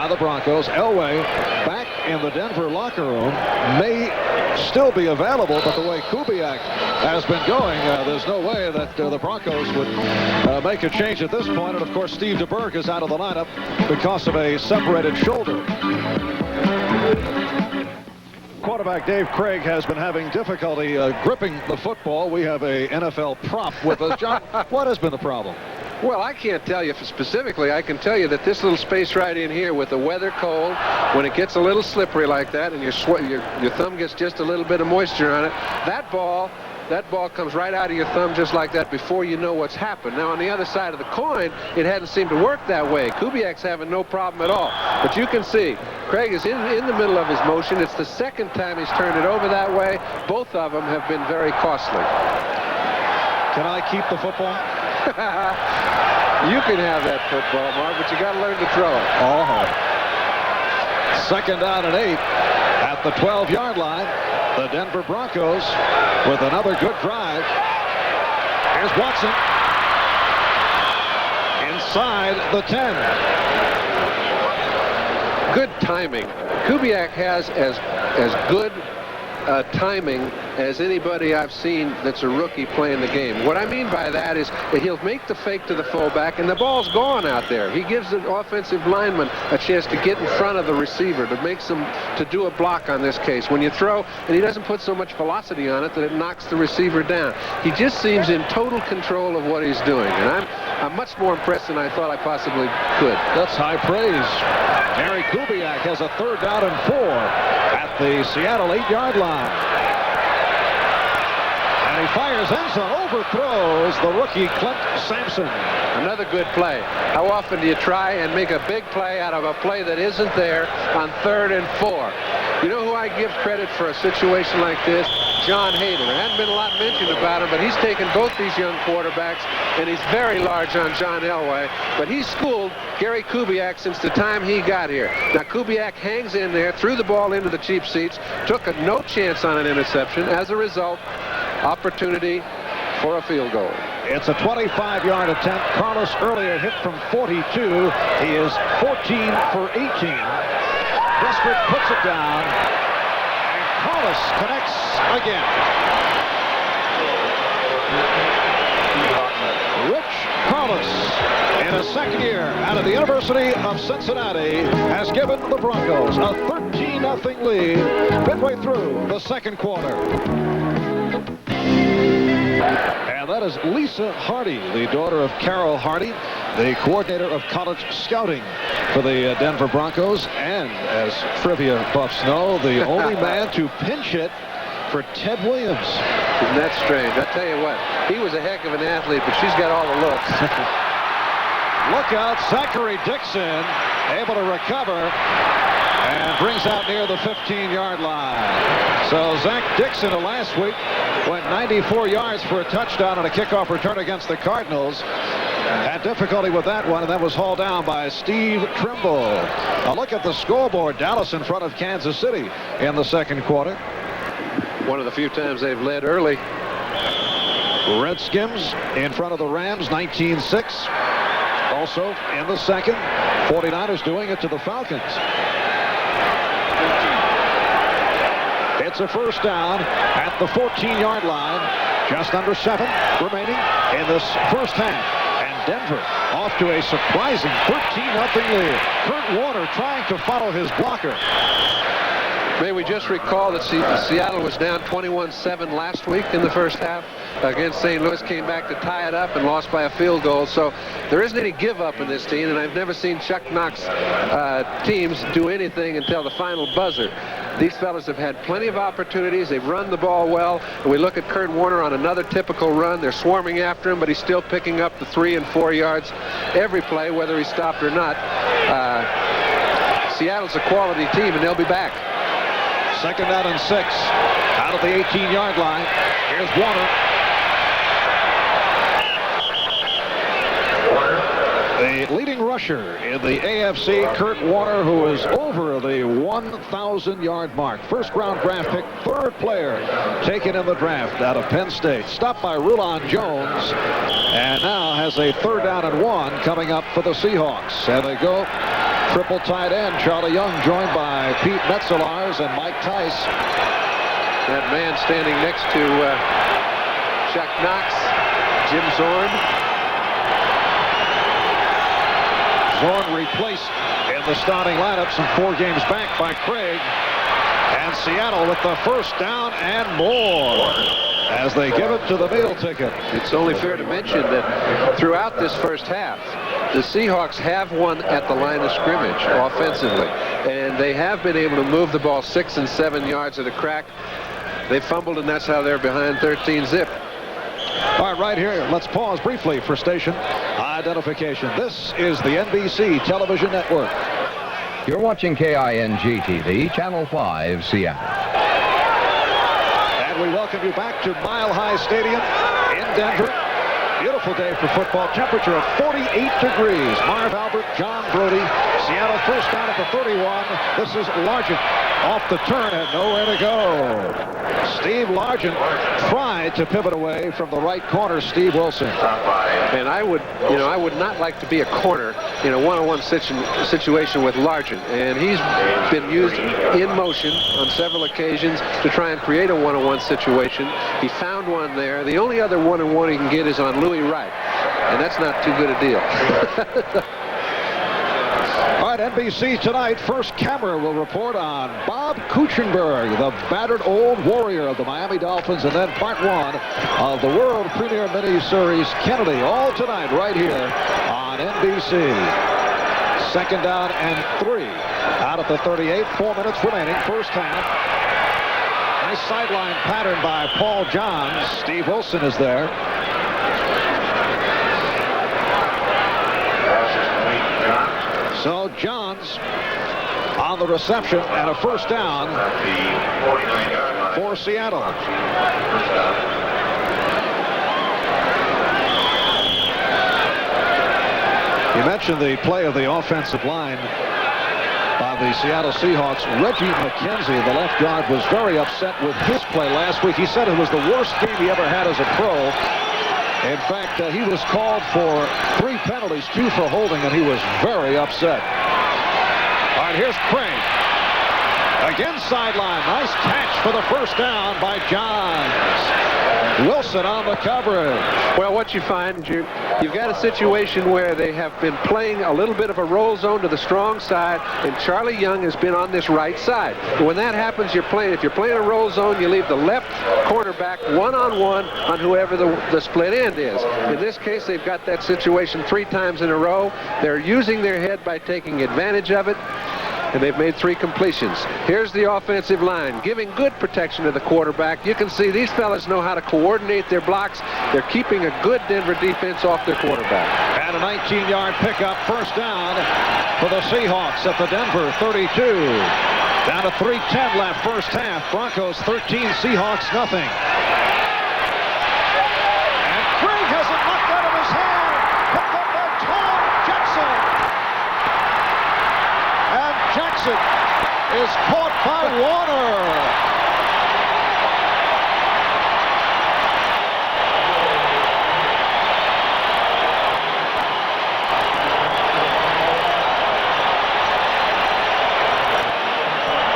the Broncos. Elway back in the Denver locker room, may still be available, but the way Kubiak has been going, there's no way that the Broncos would make a change at this point. And of course, Steve DeBerg is out of the lineup because of a separated shoulder. Quarterback Dave Craig has been having difficulty gripping the football. We have a NFL prop with us. John, what has been the problem? Well, I can't tell you specifically. I can tell you that this little space right in here with the weather cold, when it gets a little slippery like that and your thumb gets just a little bit of moisture on it, that ball that ball comes right out of your thumb just like that before you know what's happened. Now, on the other side of the coin, it hadn't seemed to work that way. Kubiak's having no problem at all. But you can see, Craig is in the middle of his motion. It's the second time he's turned it over that way. Both of them have been very costly. Can I keep the football? You can have that football, Mark, but you got to learn to throw it. Oh. Second down and 8 at the 12-yard line. The Denver Broncos with another good drive. Here's Watson. Inside the 10. Good timing. Kubiak has as good timing as anybody I've seen that's a rookie playing the game. What I mean by that is that he'll make the fake to the fullback and the ball's gone out there. He gives the offensive lineman a chance to get in front of the receiver, to make to do a block on this case. When you throw, and he doesn't put so much velocity on it that it knocks the receiver down. He just seems in total control of what he's doing, and I'm much more impressed than I thought I possibly could. That's high praise. Gary Kubiak has a 3rd down and 4 at the Seattle 8-yard line. And he fires end zone, overthrows the rookie Clint Sampson. Another good play. How often do you try and make a big play out of a play that isn't there on 3rd and 4? You know who I give credit for a situation like this? John Hader. There hadn't been a lot mentioned about him, but he's taken both these young quarterbacks, and he's very large on John Elway. But he's schooled Gary Kubiak since the time he got here. Now, Kubiak hangs in there, threw the ball into the cheap seats, took no chance on an interception. As a result, opportunity for a field goal. It's a 25-yard attempt. Carlos earlier hit from 42. He is 14 for 18. Westbrook puts it down, and Carlos connects again. Rich Carlos, in his second year out of the University of Cincinnati, has given the Broncos a 13-0 lead midway through the second quarter. And that is Lisa Hardy, the daughter of Carol Hardy, the coordinator of college scouting for the Denver Broncos, and as trivia buffs know, the only man to pinch hit for Ted Williams. Isn't that strange? I tell you what, he was a heck of an athlete, but she's got all the looks. Look out, Zachary Dixon able to recover and brings out near the 15-yard line. So Zach Dixon of last week went 94 yards for a touchdown on a kickoff return against the Cardinals. Had difficulty with that one, and that was hauled down by Steve Trimble. A look at the scoreboard. Dallas in front of Kansas City in the second quarter. One of the few times they've led early. Redskins in front of the Rams, 19-6. Also in the second, 49ers doing it to the Falcons. It's a first down at the 14-yard line. Just under 7 remaining in this first half. Denver off to a surprising 13-0 lead. Kurt Warner trying to follow his blocker. May we just recall that Seattle was down 21-7 last week in the first half against St. Louis, came back to tie it up and lost by a field goal. So there isn't any give up in this team, and I've never seen Chuck Knox teams do anything until the final buzzer. These fellas have had plenty of opportunities. They've run the ball well. And we look at Kurt Warner on another typical run. They're swarming after him, but he's still picking up the 3 and 4 yards every play, whether he stopped or not. Seattle's a quality team, and they'll be back. Second down and 6 out of the 18-yard line. Here's Warner. The leading rusher in the AFC, Kurt Warner, who is over the 1,000-yard mark. First-round draft pick, 3rd player taken in the draft out of Penn State. Stopped by Rulon Jones, and now has a 3rd down and 1 coming up for the Seahawks. And they go triple tight end. Charlie Young joined by Pete Metzelaars and Mike Tice. That man standing next to Chuck Knox, Jim Zorn. Zorn replaced in the starting lineup some 4 games back by Craig. And Seattle with the first down and more as they give it to the meal ticket. It's only fair to mention that throughout this first half, the Seahawks have won at the line of scrimmage offensively. And they have been able to move the ball 6 and 7 yards at a crack. They fumbled, and that's how they're behind 13-zip. All right here, let's pause briefly for station identification. This is the NBC Television Network. You're watching KING TV, Channel 5, Seattle. And we welcome you back to Mile High Stadium in Denver. Beautiful day for football. Temperature of 48 degrees. Marv Albert, John Brody. Seattle first down at the 31. This is Largent off the turn and nowhere to go. Steve Largent tried to pivot away from the right corner, Steve Wilson. And I would not like to be a corner in a one-on-one situation with Largent. And he's been used in motion on several occasions to try and create a one-on-one situation. He found one there. The only other one-on-one he can get is on Louis Wright. And that's not too good a deal. All right, NBC tonight, first camera will report on Bob Kuechenberg, the battered old warrior of the Miami Dolphins, and then part one of the world premiere miniseries Kennedy, all tonight right here on NBC. Second down and 3 out at the 38, 4 minutes remaining, first half. Nice sideline pattern by Paul Johns. Steve Wilson is there. So Johns on the reception and a first down for Seattle. You mentioned the play of the offensive line by the Seattle Seahawks. Reggie McKenzie, the left guard, was very upset with his play last week. He said it was the worst game he ever had as a pro. In fact, he was called for 3 penalties, 2 for holding, and he was very upset. All right, here's Craig. Again, sideline. Nice catch for the first down by Johns. Wilson on the coverage. Well, what you find, you've got a situation where they have been playing a little bit of a roll zone to the strong side, and Charlie Young has been on this right side. When that happens, if you're playing a roll zone, you leave the left cornerback one-on-one on whoever the split end is. In this case, they've got that situation 3 times in a row. They're using their head by taking advantage of it, and they've made 3 completions. Here's the offensive line, giving good protection to the quarterback. You can see these fellas know how to coordinate their blocks. They're keeping a good Denver defense off their quarterback. And a 19-yard pickup, first down for the Seahawks at the Denver 32. Down to 3:10 left, first half. Broncos 13, Seahawks nothing. And Craig has it knocked out of his hand. Picked up by Tom Jackson. And Jackson is caught by Warner.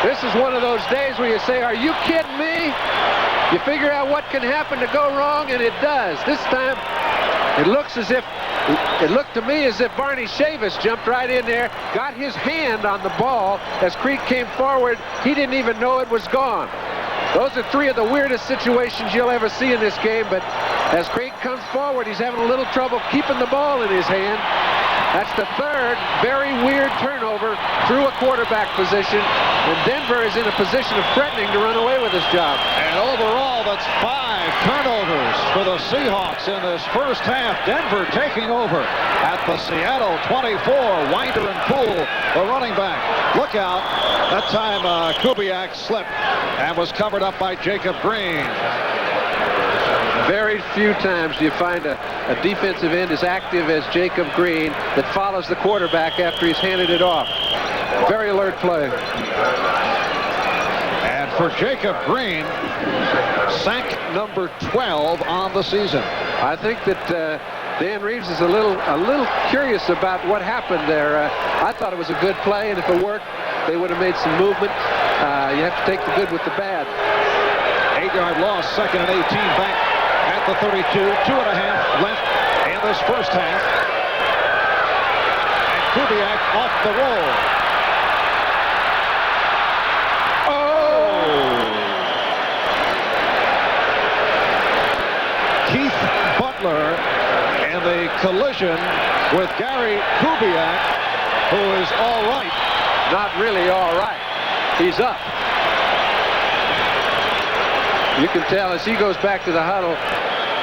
This is one of those days where you say, are you kidding me? You figure out what can happen to go wrong, and it does. This time, it looked to me as if Barney Chavis jumped right in there, got his hand on the ball as Creek came forward. He didn't even know it was gone. Those are 3 of the weirdest situations you'll ever see in this game, but as Creek comes forward, he's having a little trouble keeping the ball in his hand. That's the 3rd very weird turnover through a quarterback position, and Denver is in a position of threatening to run away with this job. And overall, that's 5 turnovers for the Seahawks in this first half. Denver taking over at the Seattle 24. Winder and Poole, the running back. Look out. That time Kubiak slipped and was covered up by Jacob Green. Very few times do you find a defensive end as active as Jacob Green that follows the quarterback after he's handed it off. Very alert play. And for Jacob Green, sack number 12 on the season. I think that Dan Reeves is a little curious about what happened there. I thought it was a good play, and if it worked, they would have made some movement. You have to take the good with the bad. 8-yard loss, 2nd and 18 back at the 32. 2.5 left in this first half. And Kubiak off the roll. Oh! Keith Butler in the collision with Gary Kubiak, who is all right. Not really all right. He's up. You can tell as he goes back to the huddle,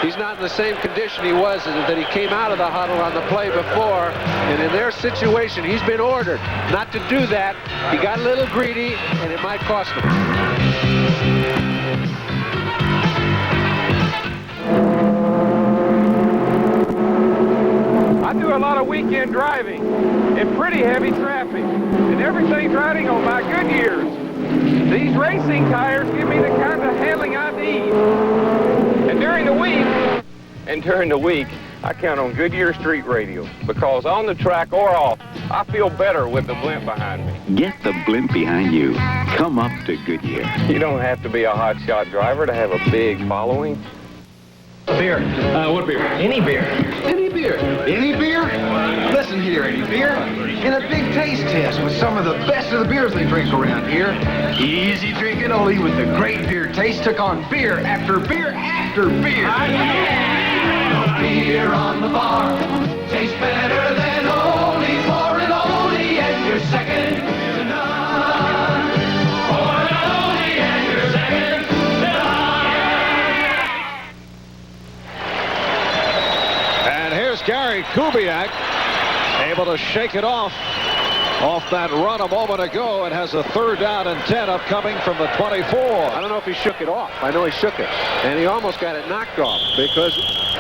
he's not in the same condition he was that he came out of the huddle on the play before. And in their situation, he's been ordered not to do that. He got a little greedy, and it might cost him. I do a lot of weekend driving in pretty heavy traffic, and everything's riding on my Goodyears. These racing tires give me the kind of handling I need. And during the week, I count on Goodyear Street Radio, because on the track or off, I feel better with the blimp behind me. Get the blimp behind you. Come up to Goodyear. You don't have to be a hotshot driver to have a big following. Beer. What beer? Any beer. Any beer. Any beer? Listen here, any beer. In a big taste test with some of the best of the beers they drink around here. Easy drinking only with the great beer taste took on beer after beer after beer. Beer on the bar tastes better than only for an oldie, and you're second to none. For an oldie, and you're second to none. And here's Gary Kubiak, able to shake it off that run a moment ago, and has a 3rd down and 10 upcoming from the 24. I don't know if he shook it off. I know he shook it. And he almost got it knocked off because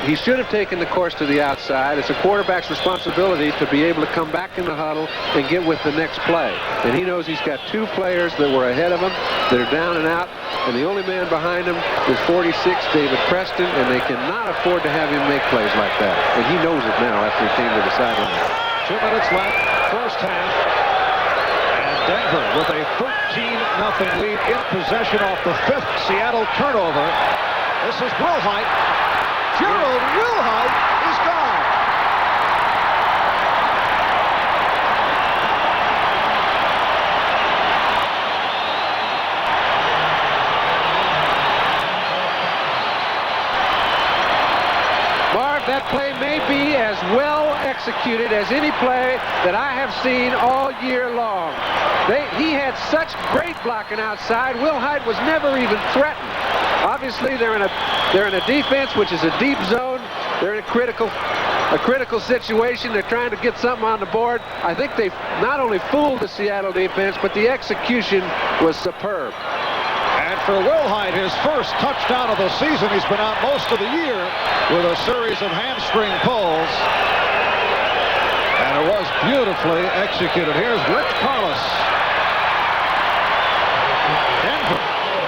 he should have taken the course to the outside. It's a quarterback's responsibility to be able to come back in the huddle and get with the next play. And he knows he's got 2 players that were ahead of him that are down and out. And the only man behind him is 46, David Preston, and they cannot afford to have him make plays like that. And he knows it now after he came to the sideline. 2 minutes left, first half. And Denver with a 13-0 lead in possession off the 5th Seattle turnover. This is Wilhite. Gerald Wilhite is gone. Marv, that play may be as well executed as any play that I have seen all year long. He had such great blocking outside. Wilhite was never even threatened. Obviously, they're in a defense which is a deep zone. They're in a critical situation. They're trying to get something on the board. I think they not only fooled the Seattle defense, but the execution was superb. And for Wilhite, his first touchdown of the season. He's been out most of the year with a series of hamstring pulls. And it was beautifully executed. Here's Rich Carlos. Denver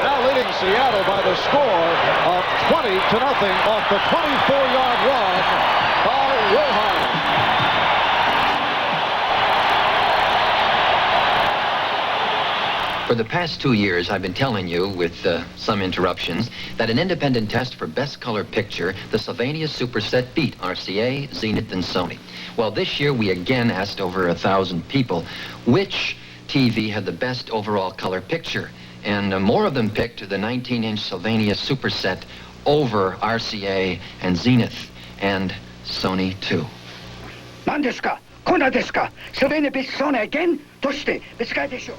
now leading Seattle by the score of 20-0 off the 24-yard run by Wilhite. For the past 2 years, I've been telling you, with some interruptions, that an independent test for best color picture, the Sylvania Superset beat RCA, Zenith, and Sony. Well, this year we again asked over 1,000 people which TV had the best overall color picture. And more of them picked the 19-inch Sylvania Superset over RCA and Zenith and Sony, too. 何ですか? こんなですか? Sylvania beats Sony again? どうして別会でしょう?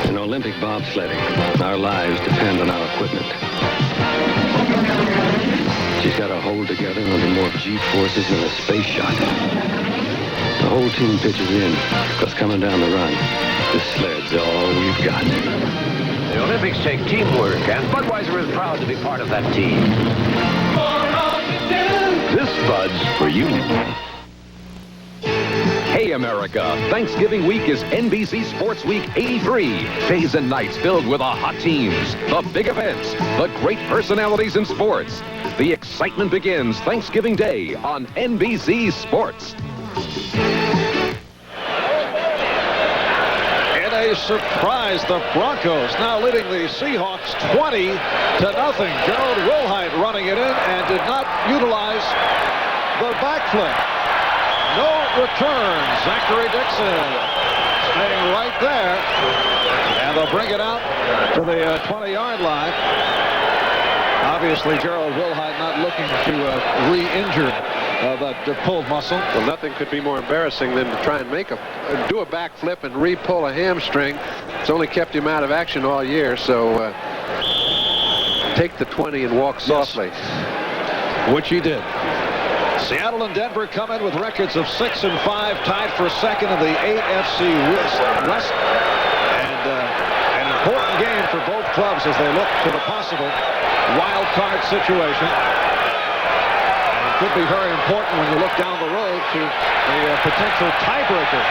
In Olympic bobsledding, our lives depend on our equipment. She's got to hold together under more G-forces than a space shot. The whole team pitches in, because coming down the run, the sled's all we've got. The Olympics take teamwork, and Budweiser is proud to be part of that team. This Bud's for you. Hey, America. Thanksgiving week is NBC Sports Week 83. Days and nights filled with the hot teams, the big events, the great personalities in sports. The excitement begins Thanksgiving Day on NBC Sports. In a surprise, the Broncos now leading the Seahawks 20-0. Gerald Wilhite running it in and did not utilize the backflip. No return. Zachary Dixon staying right there. And they'll bring it out to the 20-yard line. Obviously, Gerald Wilhite not looking to re-injure that pulled muscle. Well, nothing could be more embarrassing than to try and do a backflip and re-pull a hamstring. It's only kept him out of action all year, so take the 20 and walk softly. Yes. Which he did. Seattle and Denver come in with records of 6 and 5, tied for second in the AFC West. And an important game for both clubs as they look to the possible wild card situation. Could be very important when you look down the road to a potential tiebreaker.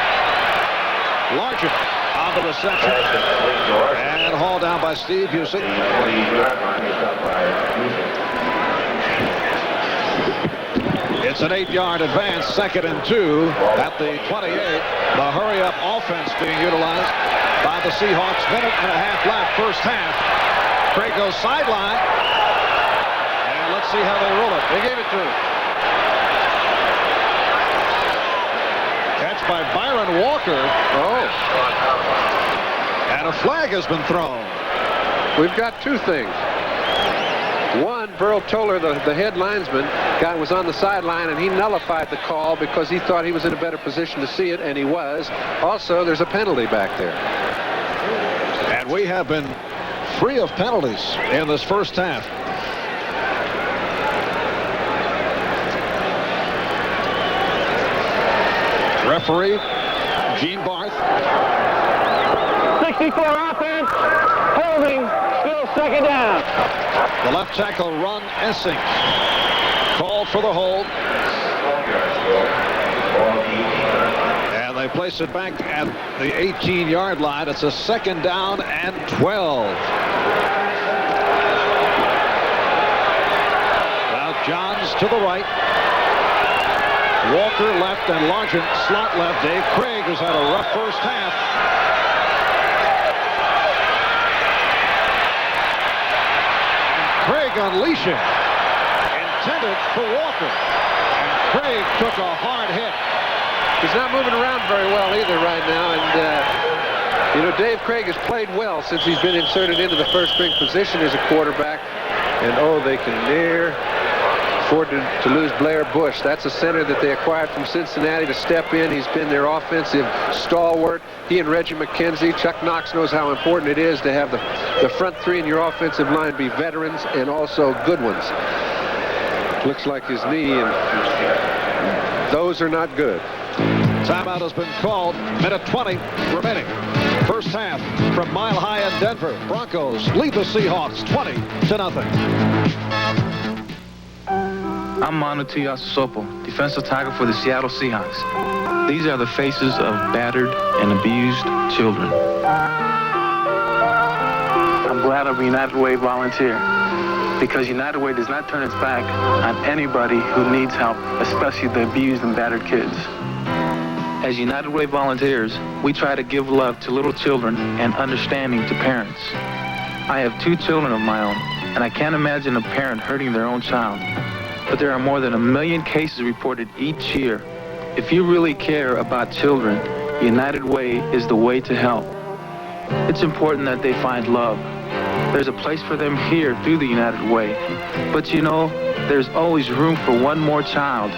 Larger on the reception. And hauled down by Steve Busey. It's an 8-yard advance, 2nd and 2 at the 28. The hurry-up offense being utilized by the Seahawks. Minute and a half left, first half. Craig goes sideline. And let's see how they roll it. They gave it to him. Catch by Byron Walker. Oh. And a flag has been thrown. We've got two things. One, Burl Toller, the head linesman, guy was on the sideline, and he nullified the call because he thought he was in a better position to see it, and he was. Also, there's a penalty back there. And we have been free of penalties in this first half. Referee Gene Barth. 64 offense, holding, still second down. The left tackle Ron Essing called for the hold. And they place it back at the 18-yard line. It's a 2nd down and 12. Now Johns to the right. Walker left and Largent slot left. Dave Craig has had a rough first half. And Craig unleashing. Intended for Walker. And Craig took a hard hit. He's not moving around very well either right now. And, you know, Dave Craig has played well since he's been inserted into the first-string position as a quarterback. And, oh, they can near afford to lose Blair Bush. That's a center that they acquired from Cincinnati to step in. He's been their offensive stalwart. He and Reggie McKenzie. Chuck Knox knows how important it is to have the front three in your offensive line be veterans and also good ones. Looks like his knee, and those are not good. Timeout has been called. Minute 20 remaining. First half from Mile High in Denver. Broncos lead the Seahawks 20-0. I'm Manu Tuiasosopo, defensive tackle for the Seattle Seahawks. These are the faces of battered and abused children. I'm glad I'm a United Way volunteer because United Way does not turn its back on anybody who needs help, especially the abused and battered kids. As United Way volunteers, we try to give love to little children and understanding to parents. I have 2 children of my own, and I can't imagine a parent hurting their own child. But there are more than 1 million cases reported each year. If you really care about children, United Way is the way to help. It's important that they find love. There's a place for them here through the United Way. But you know, there's always room for one more child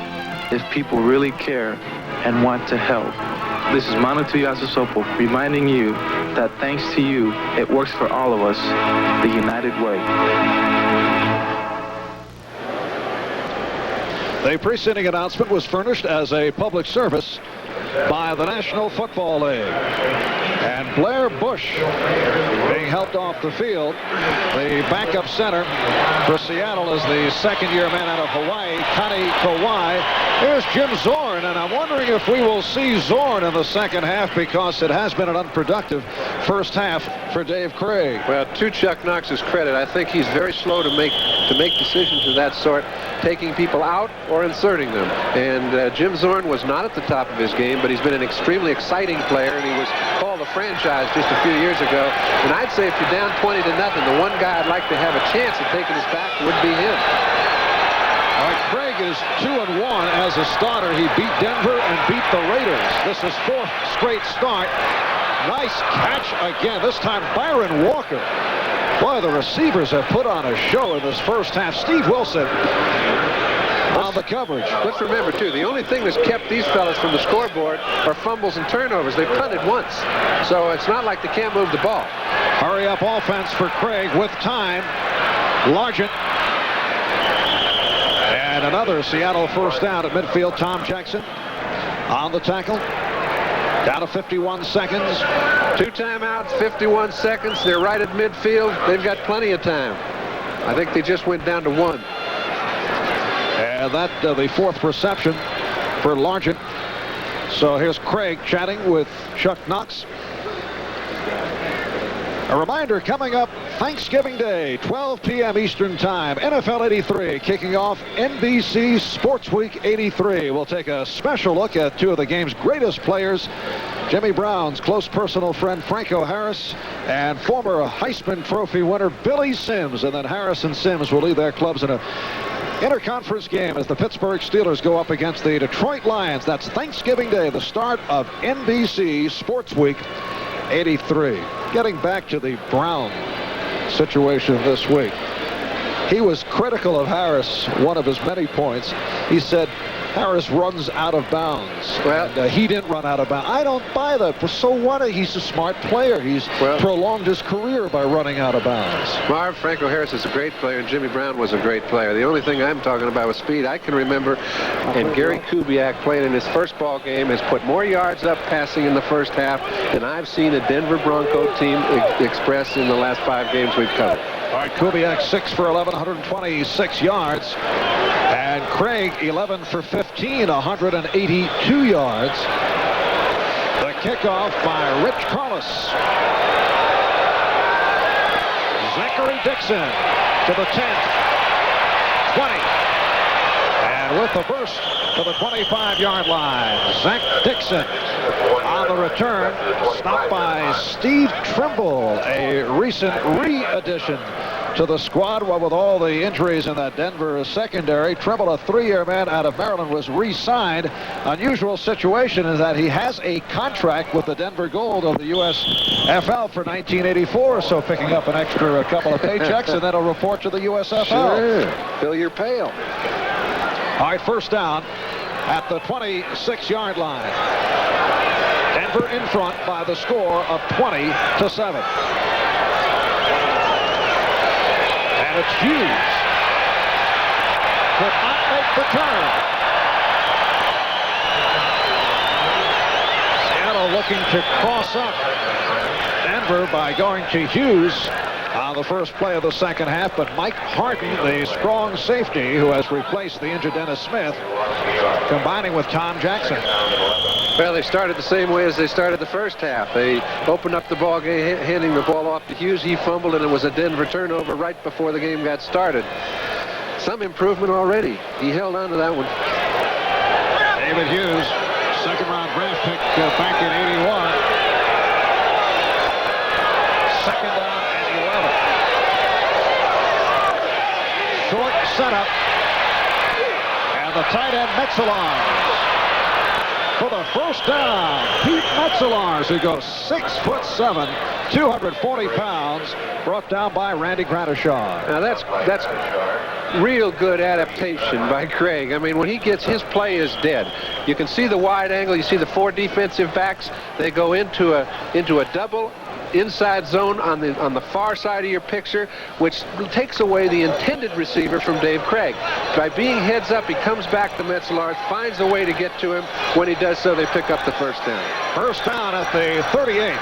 if people really care and want to help. This is Manu Tuiasosopo reminding you that thanks to you, it works for all of us, the United Way. The preceding announcement was furnished as a public service by the National Football League. And Blair Bush being helped off the field. The backup center for Seattle is the second-year man out of Hawaii, Kani Kawai. Here's Jim Zorn, and I'm wondering if we will see Zorn in the second half because it has been an unproductive first half for Dave Craig. Well, to Chuck Knox's credit, I think he's very slow to make decisions of that sort, taking people out or inserting them. And Jim Zorn was not at the top of his game, but he's been an extremely exciting player, and he was called a franchise just a few years ago. And I'd say if you're down 20-0, the one guy I'd like to have a chance at taking us back would be him. All right, Craig is 2-1 as a starter. He beat Denver and beat the Raiders. This is 4th straight start. Nice catch again. This time Byron Walker. Boy, the receivers have put on a show in this first half. Steve Wilson on the coverage. Let's remember, too, the only thing that's kept these fellas from the scoreboard are fumbles and turnovers. They've punted once, so it's not like they can't move the ball. Hurry up offense for Craig with time. Largent. And another Seattle first down at midfield. Tom Jackson on the tackle. Down to 51 seconds. 2 timeouts, 51 seconds. They're right at midfield. They've got plenty of time. I think they just went down to 1. And that the 4th reception for Largent. So here's Craig chatting with Chuck Knox. A reminder, coming up Thanksgiving Day, 12 p.m. Eastern Time, NFL 83, kicking off NBC Sports Week 83. We'll take a special look at 2 of the game's greatest players, Jimmy Brown's close personal friend Franco Harris and former Heisman Trophy winner Billy Sims. And then Harris and Sims will lead their clubs in a interconference game as the Pittsburgh Steelers go up against the Detroit Lions. That's Thanksgiving Day, the start of NBC Sports Week 83. Getting back to the Brown situation this week. He was critical of Harris, one of his many points. He said Harris runs out of bounds. Well, and, he didn't run out of bounds. I don't buy that. But so what? He's a smart player. He's prolonged his career by running out of bounds. Marv, Franco Harris is a great player, and Jimmy Brown was a great player. The only thing I'm talking about with speed, I can remember, and Gary Kubiak played in his first ball game, has put more yards up passing in the first half than I've seen a Denver Bronco team express in the last 5 games we've covered. All right, Kubiak 6 for 11, 126 yards. And Craig 11 for 15, 182 yards. The kickoff by Rich Carlos. Zachary Dixon to the 10, 20. And with the burst to the 25-yard line, Zach Dixon on the return, stopped by Steve Trimble, a recent re-addition to the squad. Well, with all the injuries in that Denver secondary, Trimble, a 3-year man out of Maryland, was re-signed. Unusual situation is that he has a contract with the Denver Gold of the USFL for 1984, so picking up an extra couple of paychecks, and then a report to the USFL. Sure. Fill your pail. All right, first down at the 26-yard line. Denver in front by the score of 20-7. And it's Hughes. Could not make the turn. Seattle looking to cross up Denver by going to Hughes on the first play of the second half, but Mike Harden, the strong safety who has replaced the injured Dennis Smith, combining with Tom Jackson. Well, they started the same way as they started the first half. They opened up the ball game, handing the ball off to Hughes. He fumbled, and it was a Denver turnover right before the game got started. Some improvement already. He held on to that one. David Hughes, second-round draft pick back in '81. Second down and 11. Short setup. And the tight end, Metzelars. For the first down, Pete Metzelars, who goes 6'7", 240 pounds, brought down by Randy Gradishaw. Now that's real good adaptation by Craig. I mean, when he gets, his play is dead. You can see the wide angle. You see the 4 defensive backs. They go into a double inside zone on the far side of your picture, which takes away the intended receiver from Dave Craig. By being heads up, he comes back to Metzelars, finds a way to get to him. When he does so, they pick up the first down. First down at the 38.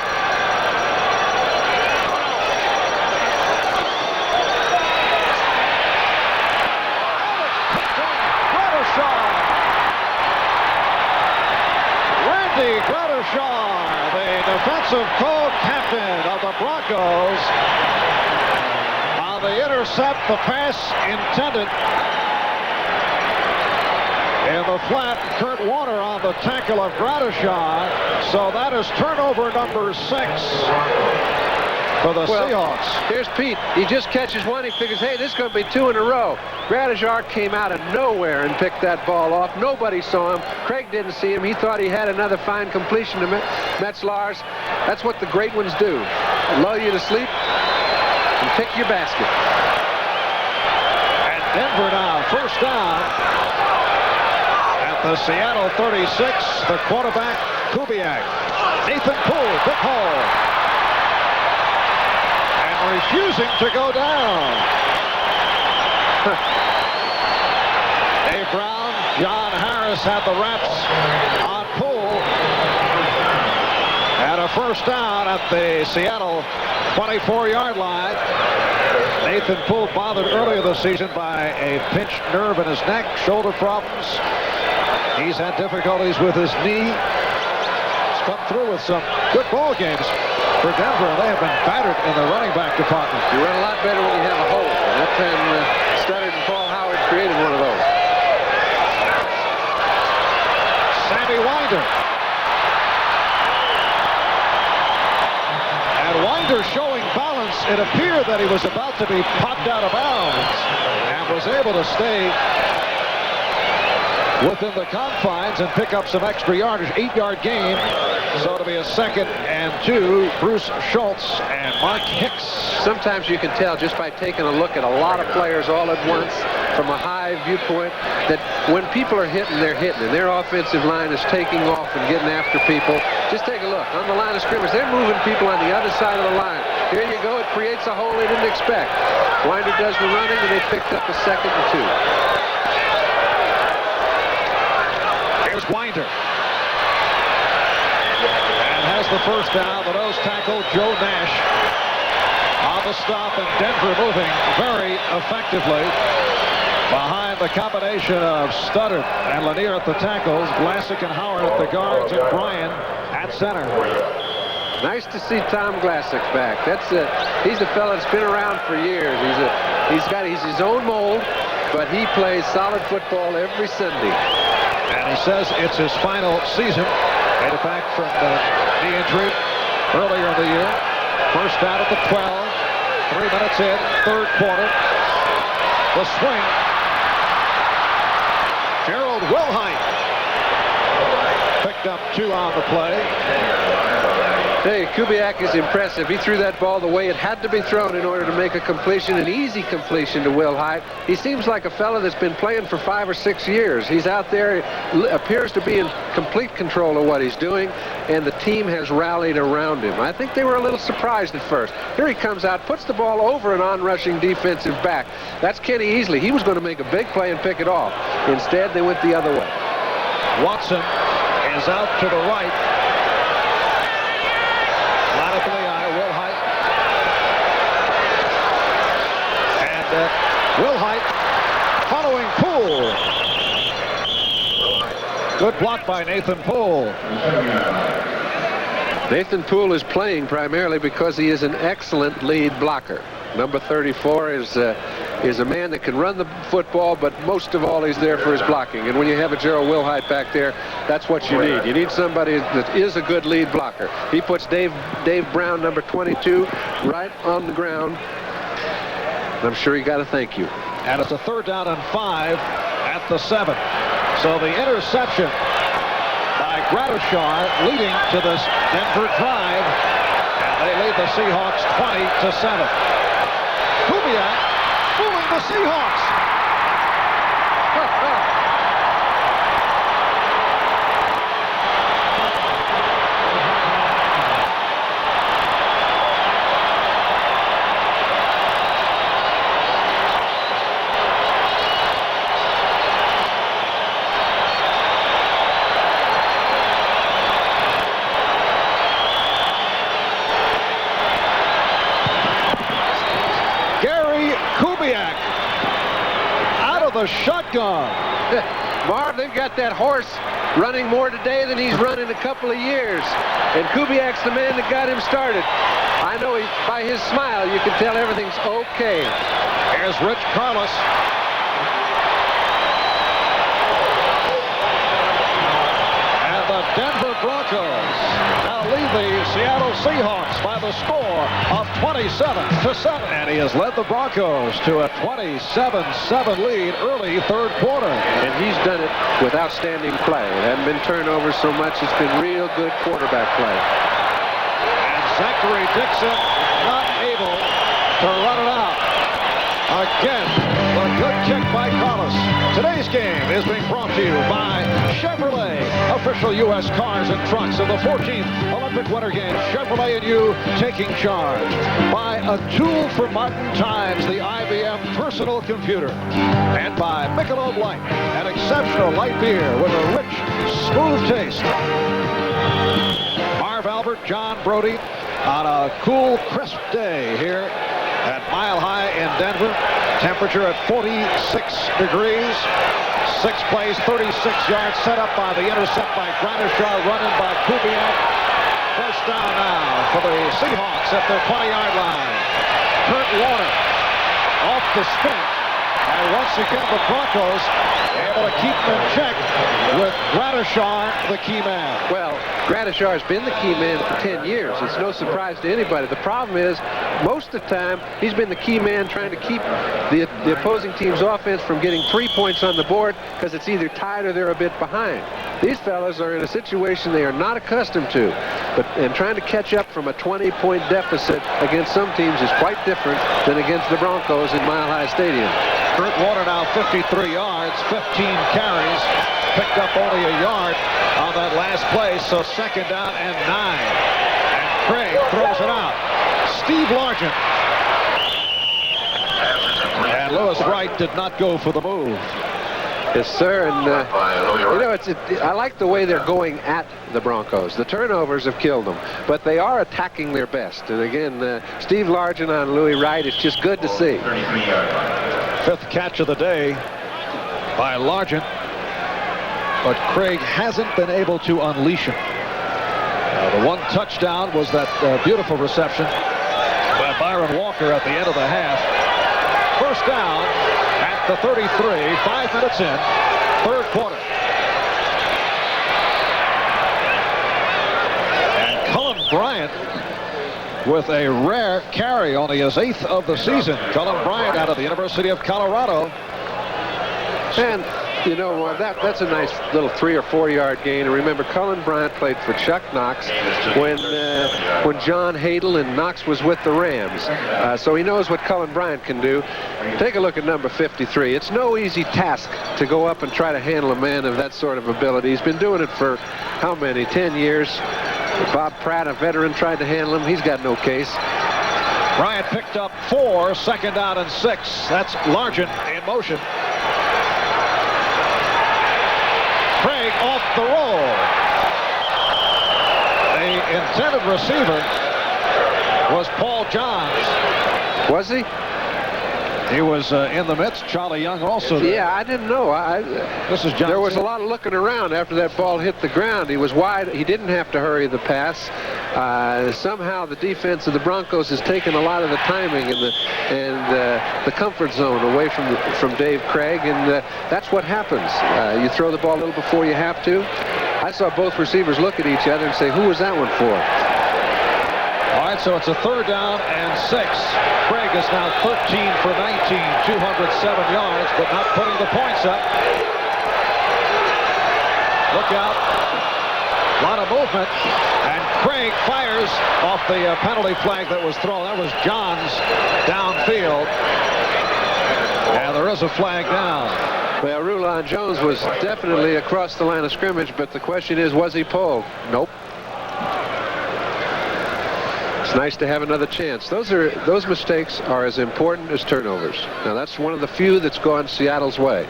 Randy Gradishaw, the defensive co-captain of the Broncos, on the intercept, the pass intended in the flat. Kurt Warner on the tackle of Gradishaw. So that is turnover number 6 for the Seahawks. Here's Pete. He just catches one. He figures, hey, this is going to be 2 in a row. Gradishaw came out of nowhere and picked that ball off. Nobody saw him. Craig didn't see him. He thought he had another fine completion to Metzelars. That's what the great ones do. Lull you to sleep and pick your basket. And Denver now, first down. At the Seattle 36, the quarterback, Kubiak. Nathan Poole, big hole. And refusing to go down. Dave Brown, John Harris had the reps on Poole. And a first down at the Seattle 24-yard line. Nathan Poole bothered earlier this season by a pinched nerve in his neck, shoulder problems. He's had difficulties with his knee. He's come through with some good ball games for Denver. They have been battered in the running back department. You run a lot better when you have a hole. And that time, Studdard and Paul Howard created one of those. Sammy Winder. And Winder showing balance. It appeared that he was about to be popped out of bounds and was able to stay within the confines and pick up some extra yardage. 8-yard gain. So it'll be a 2nd and 2. Bruce Schultz and Mark Hicks. Sometimes you can tell just by taking a look at a lot of players all at once from a high viewpoint that when people are hitting, they're hitting. And their offensive line is taking off and getting after people. Just take a look. On the line of scrimmage, they're moving people on the other side of the line. Here you go. It creates a hole they didn't expect. Winder does the running, and they picked up a 2nd and 2. Here's Winder. And has the first down. The nose tackle, Joe Nash. On the stop, and Denver moving very effectively behind the combination of Studdard and Lanier at the tackles, Glassick and Howard at the guards, and Bryan at center. Nice to see Tom Glassick back. He's a fellow that's been around for years. He's his own mold, but he plays solid football every Sunday. And he says it's his final season. Made it back from the knee injury earlier in the year. First down at the 12. 3 minutes in, 3rd quarter. The swing. Gerald Wilhite picked up 2 on the play. Hey, Kubiak is impressive. He threw that ball the way it had to be thrown in order to make a completion, an easy completion to Wilhite. He seems like a fella that's been playing for 5 or 6 years. He's out there, appears to be in complete control of what he's doing, and the team has rallied around him. I think they were a little surprised at first. Here he comes out, puts the ball over an on-rushing defensive back. That's Kenny Easley. He was going to make a big play and pick it off. Instead, they went the other way. Watson is out to the right. Wilhite following Poole. Good block by Nathan Poole. Nathan Poole is playing primarily because he is an excellent lead blocker. Number 34 is a man that can run the football, but most of all he's there for his blocking. And when you have a Gerald Wilhite back there, that's what you need. You need somebody that is a good lead blocker. He puts Dave Brown, number 22, right on the ground. I'm sure he got to thank you. And it's a 3rd down and 5 at the 7. So the interception by Gradishar leading to this Denver drive. And they lead the Seahawks 20-7. Kubiak fooling the Seahawks. The shotgun. Marv, they've got that horse running more today than he's run in a couple of years. And Kubiak's the man that got him started. I know by his smile, you can tell everything's okay. Here's Rich Carlos. And the Denver Broncos now lead the Seattle Seahawks by the score of 27-7. And he has led the Broncos to a 27-7 lead early 3rd quarter. And he's done it with outstanding play. It hasn't been turnovers so much. It's been real good quarterback play. And Zachary Dixon not able to run it out. Again, the Good kick by Collis. Today's game is being brought to you by Chevrolet, official U.S. cars and trucks of the 14th Olympic Winter Games. Chevrolet and you taking charge. By a tool for modern times, the IBM personal computer. And by Michelob Light, an exceptional light beer with a rich, smooth taste. Marv Albert, John Brody, on a cool, crisp day here at Mile High in Denver. Temperature at 46 degrees. 6 plays, 36 yards, set up by the intercept by Gradishar, running by Kubiak. First down now for the Seahawks at their 20-yard line. Kurt Warner off the spin. And once again, the Broncos able to keep them in check with Gradishar, the key man. Well, Gradishar's been the key man for 10 years. It's no surprise to anybody. The problem is, most of the time, he's been the key man trying to keep the opposing team's offense from getting 3 points on the board because it's either tied or they're a bit behind. These fellas are in a situation they are not accustomed to. And trying to catch up from a 20-point deficit against some teams is quite different than against the Broncos in Mile High Stadium. Kurt Warner now 53 yards, 15 carries, picked up only a yard on that last play, so second down and 9. And Craig throws it out. Steve Largent. And Lewis Wright did not go for the move. Yes, sir, and I like the way they're going at the Broncos. The turnovers have killed them, but they are attacking their best. And again, Steve Largent on Louis Wright, it's just good to see. 5th catch of the day by Largent, but Craig hasn't been able to unleash him. The one touchdown was that beautiful reception by Byron Walker at the end of the half. First down at the 33, 5 minutes in, third quarter. And Cullen Bryant with a rare carry, only his 8th of the season. Cullen Bryant out of the University of Colorado. And, you know, that's a nice little 3 or 4 yard gain. And remember, Cullen Bryant played for Chuck Knox when John Hadle and Knox was with the Rams. So he knows what Cullen Bryant can do. Take a look at number 53. It's no easy task to go up and try to handle a man of that sort of ability. He's been doing it for how many? 10 years. Bob Pratt, a veteran, tried to handle him. He's got no case. Bryant picked up 4, second down and 6. That's Largent in motion. Craig off the roll. The intended receiver was Paul Johns. Was he? He was in the midst. Charlie Young also there. Yeah, I didn't know. This is Johnson. There was a lot of looking around after that ball hit the ground. He was wide. He didn't have to hurry the pass. Somehow the defense of the Broncos has taken a lot of the timing and the comfort zone away from Dave Craig, and that's what happens. You throw the ball a little before you have to. I saw both receivers look at each other and say, who was that one for? All right, so it's a third down and 6. Craig is now 13 for 19, 207 yards, but not putting the points up. Look out. A lot of movement. And Craig fires off the penalty flag that was thrown. That was Johns downfield. And there is a flag down. Well, Rulon Jones was definitely across the line of scrimmage, but the question is, was he pulled? Nope. It's nice to have another chance. Those mistakes are as important as turnovers. Now, that's one of the few that's gone Seattle's way.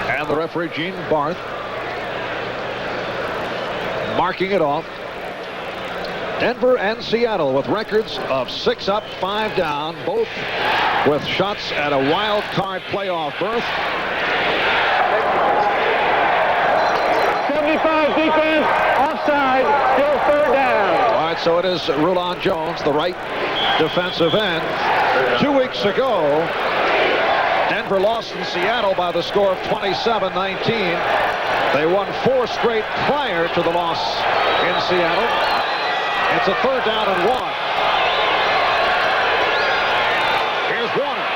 And the referee, Gene Barth, marking it off. Denver and Seattle with records of 6 up, 5 down, both with shots at a wild card playoff berth. 75 defense, offside, still third down. All right, so it is Rulon Jones, the right defensive end. 2 weeks ago, Denver lost in Seattle by the score of 27-19. They won 4 straight prior to the loss in Seattle. It's a third down and 1. Here's Warner.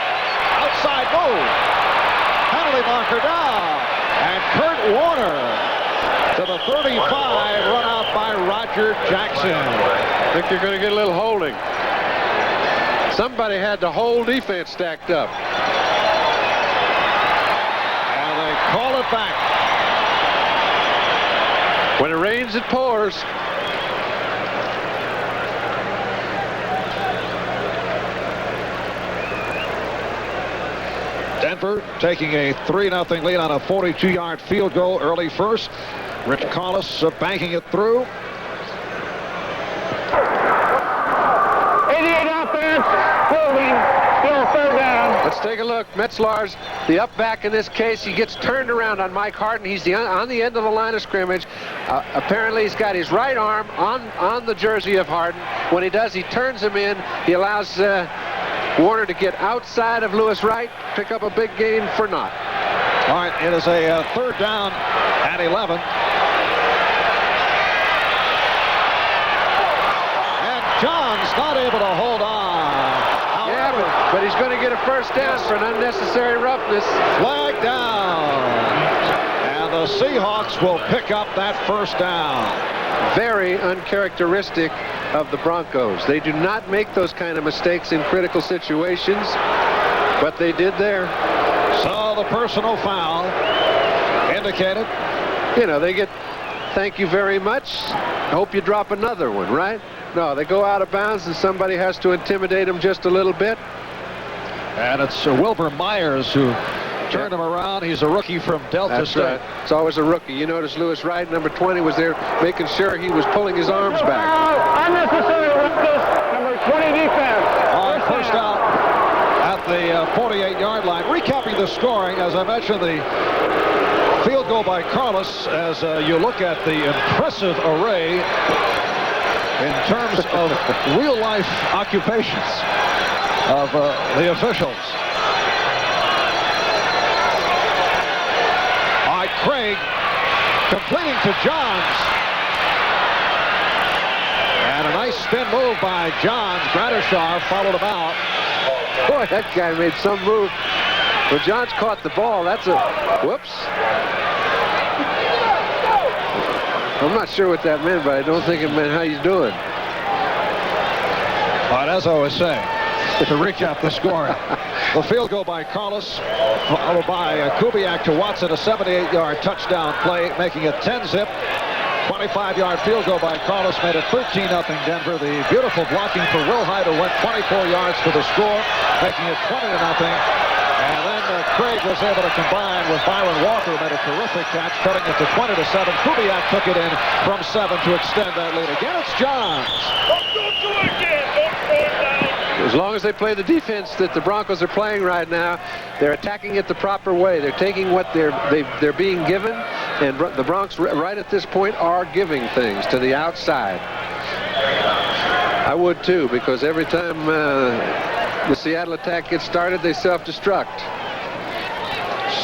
Outside move. Penalty marker down. And Kurt Warner to the 35, run out by Roger Jackson. I think you're going to get a little holding. Somebody had the whole defense stacked up. And they call it back. When it rains, it pours. Denver taking a 3-0 lead on a 42-yard field goal early first. Rich Collis banking it through. 88 offense, holding, still third down. Let's take a look. Metzlar's the up back in this case. He gets turned around on Mike Harden. He's on the end of the line of scrimmage. Apparently he's got his right arm on the jersey of Harden. When he does, he turns him in. He allows Warner to get outside of Lewis Wright, pick up a big gain for naught. All right, it is a third down at 11. And John's not able to hold on. Yeah, but he's going to get a first down for an unnecessary roughness. Flag down. And the Seahawks will pick up that first down. Very uncharacteristic of the Broncos. They do not make those kind of mistakes in critical situations, but they did there. So the personal foul indicated. You know, they get thank you very much. I hope you drop another one, right? No, they go out of bounds and somebody has to intimidate them just a little bit. And it's Wilbur Myers who turned him around. He's a rookie from Delta State. Right. It's always a rookie. You notice Lewis Wright, number 20, was there making sure he was pulling his arms back. Unnecessary roughness, number 20 defense. All right, first out at the 48-yard line. Recapping the scoring, as I mentioned, the field goal by Carlos, as you look at the impressive array in terms of real-life occupations of the officials. All right, Craig completing to Johns. And a nice spin move by Johns. Gradishar followed him out. Boy, that guy made some move. But Johns caught the ball. That's a whoops. I'm not sure what that meant, but I don't think it meant how he's doing. But as I was saying, to recap the scoring, the field goal by Carlos, followed by Kubiak to Watson, a 78-yard touchdown play, making it 10-zip. 25-yard field goal by Carlos made it 13-0 Denver. The beautiful blocking for Will Hyder went 24 yards for the score, making it 20-0. And then Craig was able to combine with Byron Walker, made a terrific catch, cutting it to 20-7. Kubiak took it in from 7 to extend that lead. Again, it's Johns. As long as they play the defense that the Broncos are playing right now, they're attacking it the proper way. They're taking what they're being given, and the Broncos right at this point are giving things to the outside. I would too, because every time the Seattle attack gets started, they self-destruct.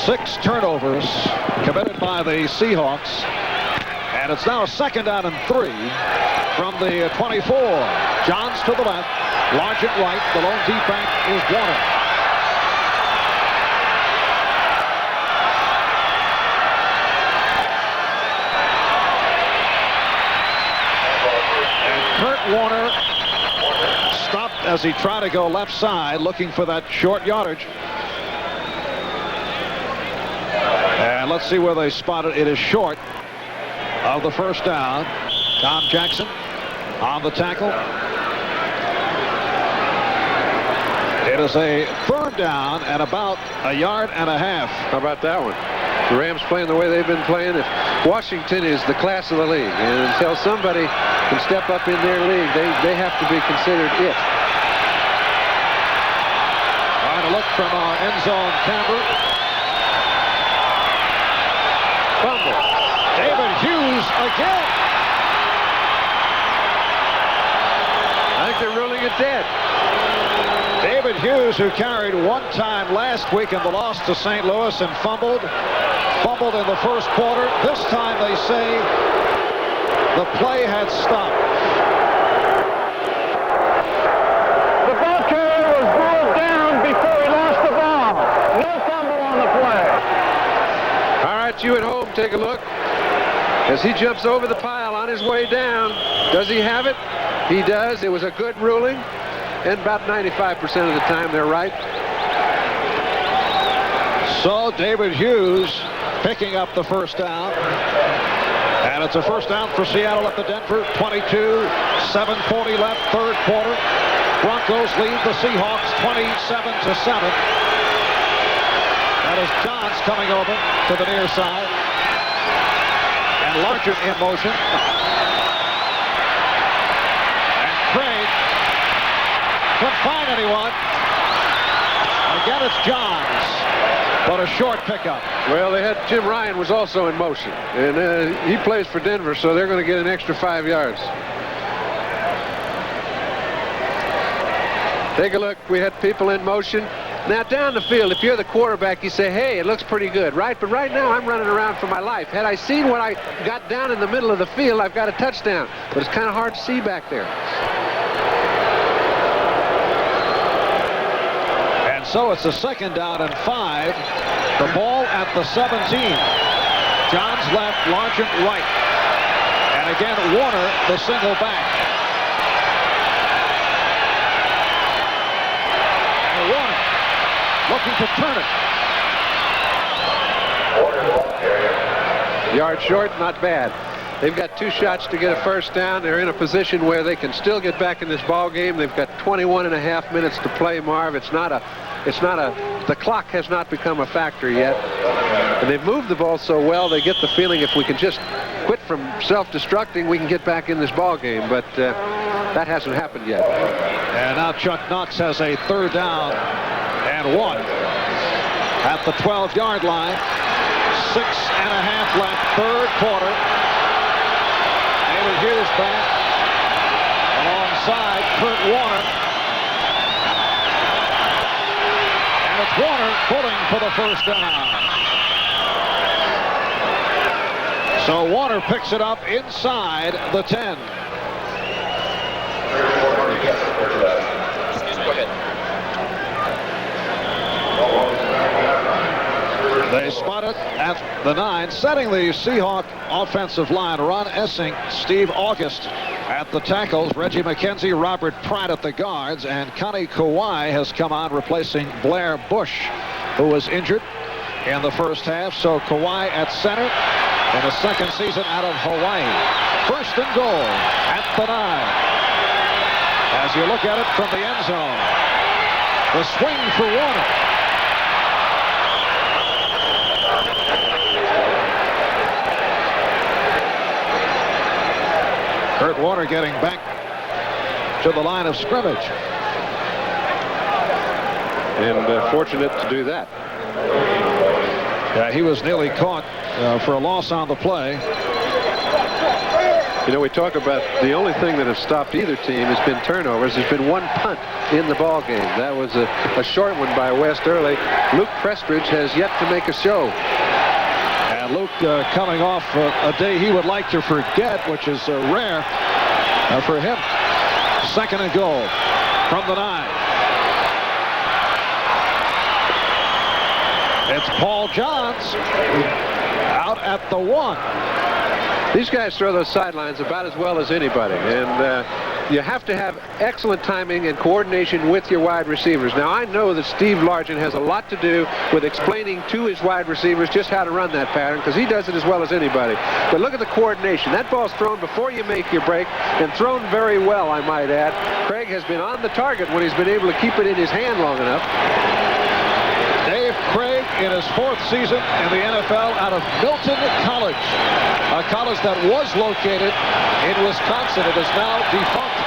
6 turnovers committed by the Seahawks. And it's now a 2nd down and 3 from the 24. Johns to the left, Largent right. The lone deep back is Warner. And Kurt Warner stopped as he tried to go left side, looking for that short yardage. And let's see where they spot it. It is short of the first down. Tom Jackson on the tackle. It is a 3rd down and about a yard and a half. How about that one? The Rams playing the way they've been playing. If Washington is the class of the league, and until somebody can step up in their league, they have to be considered it. All right, a look from our end zone camera. Fumble. David Hughes again. I think they're ruling it dead. David Hughes, who carried one time last week in the loss to St. Louis and fumbled in the first quarter. This time they say the play had stopped. The ball carrier was brought down before he lost the ball. No fumble on the play. All right, you at home, take a look. As he jumps over the pile on his way down, does he have it? He does. It was a good ruling. and about 95% of the time they're right. So David Hughes picking up the first down. And it's a first down for Seattle at the Denver 22. 7:40 left, third quarter. Broncos lead the Seahawks 27-7. That is Johns coming over to the near side. And Largent in motion. And Craig couldn't find anyone. Again, it's Johns. But a short pickup. Well, they had Jim Ryan was also in motion. And he plays for Denver, so they're going to get an extra 5 yards. Take a look. We had people in motion. Now, down the field, if you're the quarterback, you say, hey, it looks pretty good, right? But right now, I'm running around for my life. Had I seen what I got down in the middle of the field, I've got a touchdown. But it's kind of hard to see back there. And so it's a second down and 5. The ball at the 17. Johns left, Largent right. And again, Warner, the single back. And Warner looking to turn it. Yard short, not bad. They've got 2 shots to get a first down. They're in a position where they can still get back in this ball game. They've got 21.5 minutes to play, Marv. The clock has not become a factor yet. And they've moved the ball so well, they get the feeling if we can just quit from self-destructing, we can get back in this ball game. But that hasn't happened yet. And now Chuck Knox has a third down and 1 at the 12-yard line. 6.5 left, third quarter. David Hughes back alongside Kurt Warner. And it's Warner pulling for the first down. So Warner picks it up inside the 10. They spot it at the 9, setting the Seahawk offensive line. Ron Essing, Steve August at the tackles, Reggie McKenzie, Robert Pratt at the guards, and Connie Kawhi has come on replacing Blair Bush, who was injured in the first half. So Kawhi at center in the second season out of Hawaii. First and goal at the 9. As you look at it from the end zone, the swing for Warner. Kurt Warner getting back to the line of scrimmage. And fortunate to do that. Yeah, he was nearly caught for a loss on the play. You know, we talk about the only thing that has stopped either team has been turnovers. There's been 1 punt in the ball game. That was a short one by West Early. Luke Prestridge has yet to make a show. And Luke coming off a day he would like to forget, which is rare for him. Second and goal from the 9. It's Paul Johns out at the 1. These guys throw those sidelines about as well as anybody. And you have to have excellent timing and coordination with your wide receivers. Now, I know that Steve Largent has a lot to do with explaining to his wide receivers just how to run that pattern, because he does it as well as anybody. But look at the coordination. That ball's thrown before you make your break, and thrown very well, I might add. Craig has been on the target when he's been able to keep it in his hand long enough. Dave Craig in his 4th season in the NFL out of Milton College, a college that was located in Wisconsin. It is now defunct.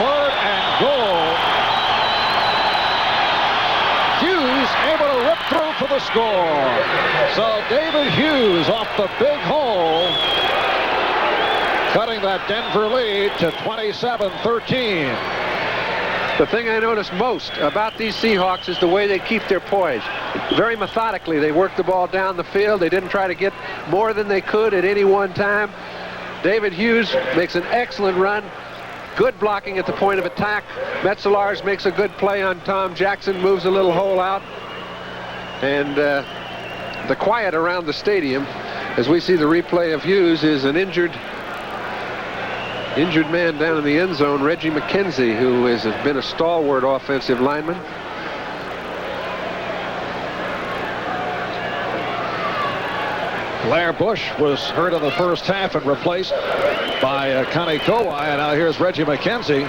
Third and goal. Hughes able to rip through for the score. So David Hughes off the big hole, cutting that Denver lead to 27-13. The thing I notice most about these Seahawks is the way they keep their poise. Very methodically, they work the ball down the field. They didn't try to get more than they could at any one time. David Hughes makes an excellent run. Good blocking at the point of attack. Metzelaars makes a good play on Tom Jackson, moves a little hole out. And the quiet around the stadium, as we see the replay of Hughes, is an injured Injured man down in the end zone, Reggie McKenzie, who has been a stalwart offensive lineman. Blair Bush was hurt in the first half and replaced by Connie Kowai. And now here's Reggie McKenzie,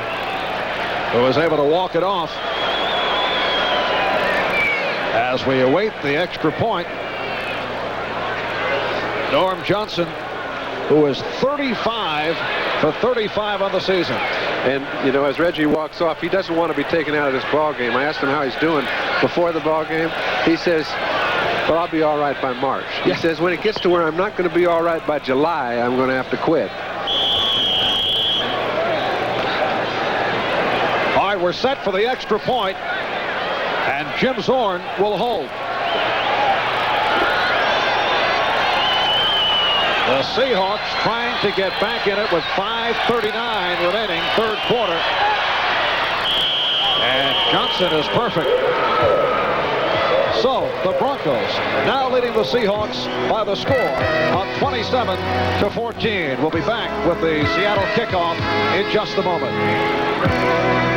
who was able to walk it off. As we await the extra point, Norm Johnson, who is 35 for 35 on the season. And, you know, as Reggie walks off, he doesn't want to be taken out of this ball game. I asked him how he's doing before the ball game. He says, well, I'll be all right by March. He says, when it gets to where I'm not going to be all right by July, I'm going to have to quit. All right, we're set for the extra point, and Jim Zorn will hold. The Seahawks trying to get back in it with 5:39 remaining, third quarter. And Johnson is perfect. So the Broncos now leading the Seahawks by the score of 27-14. We'll be back with the Seattle kickoff in just a moment.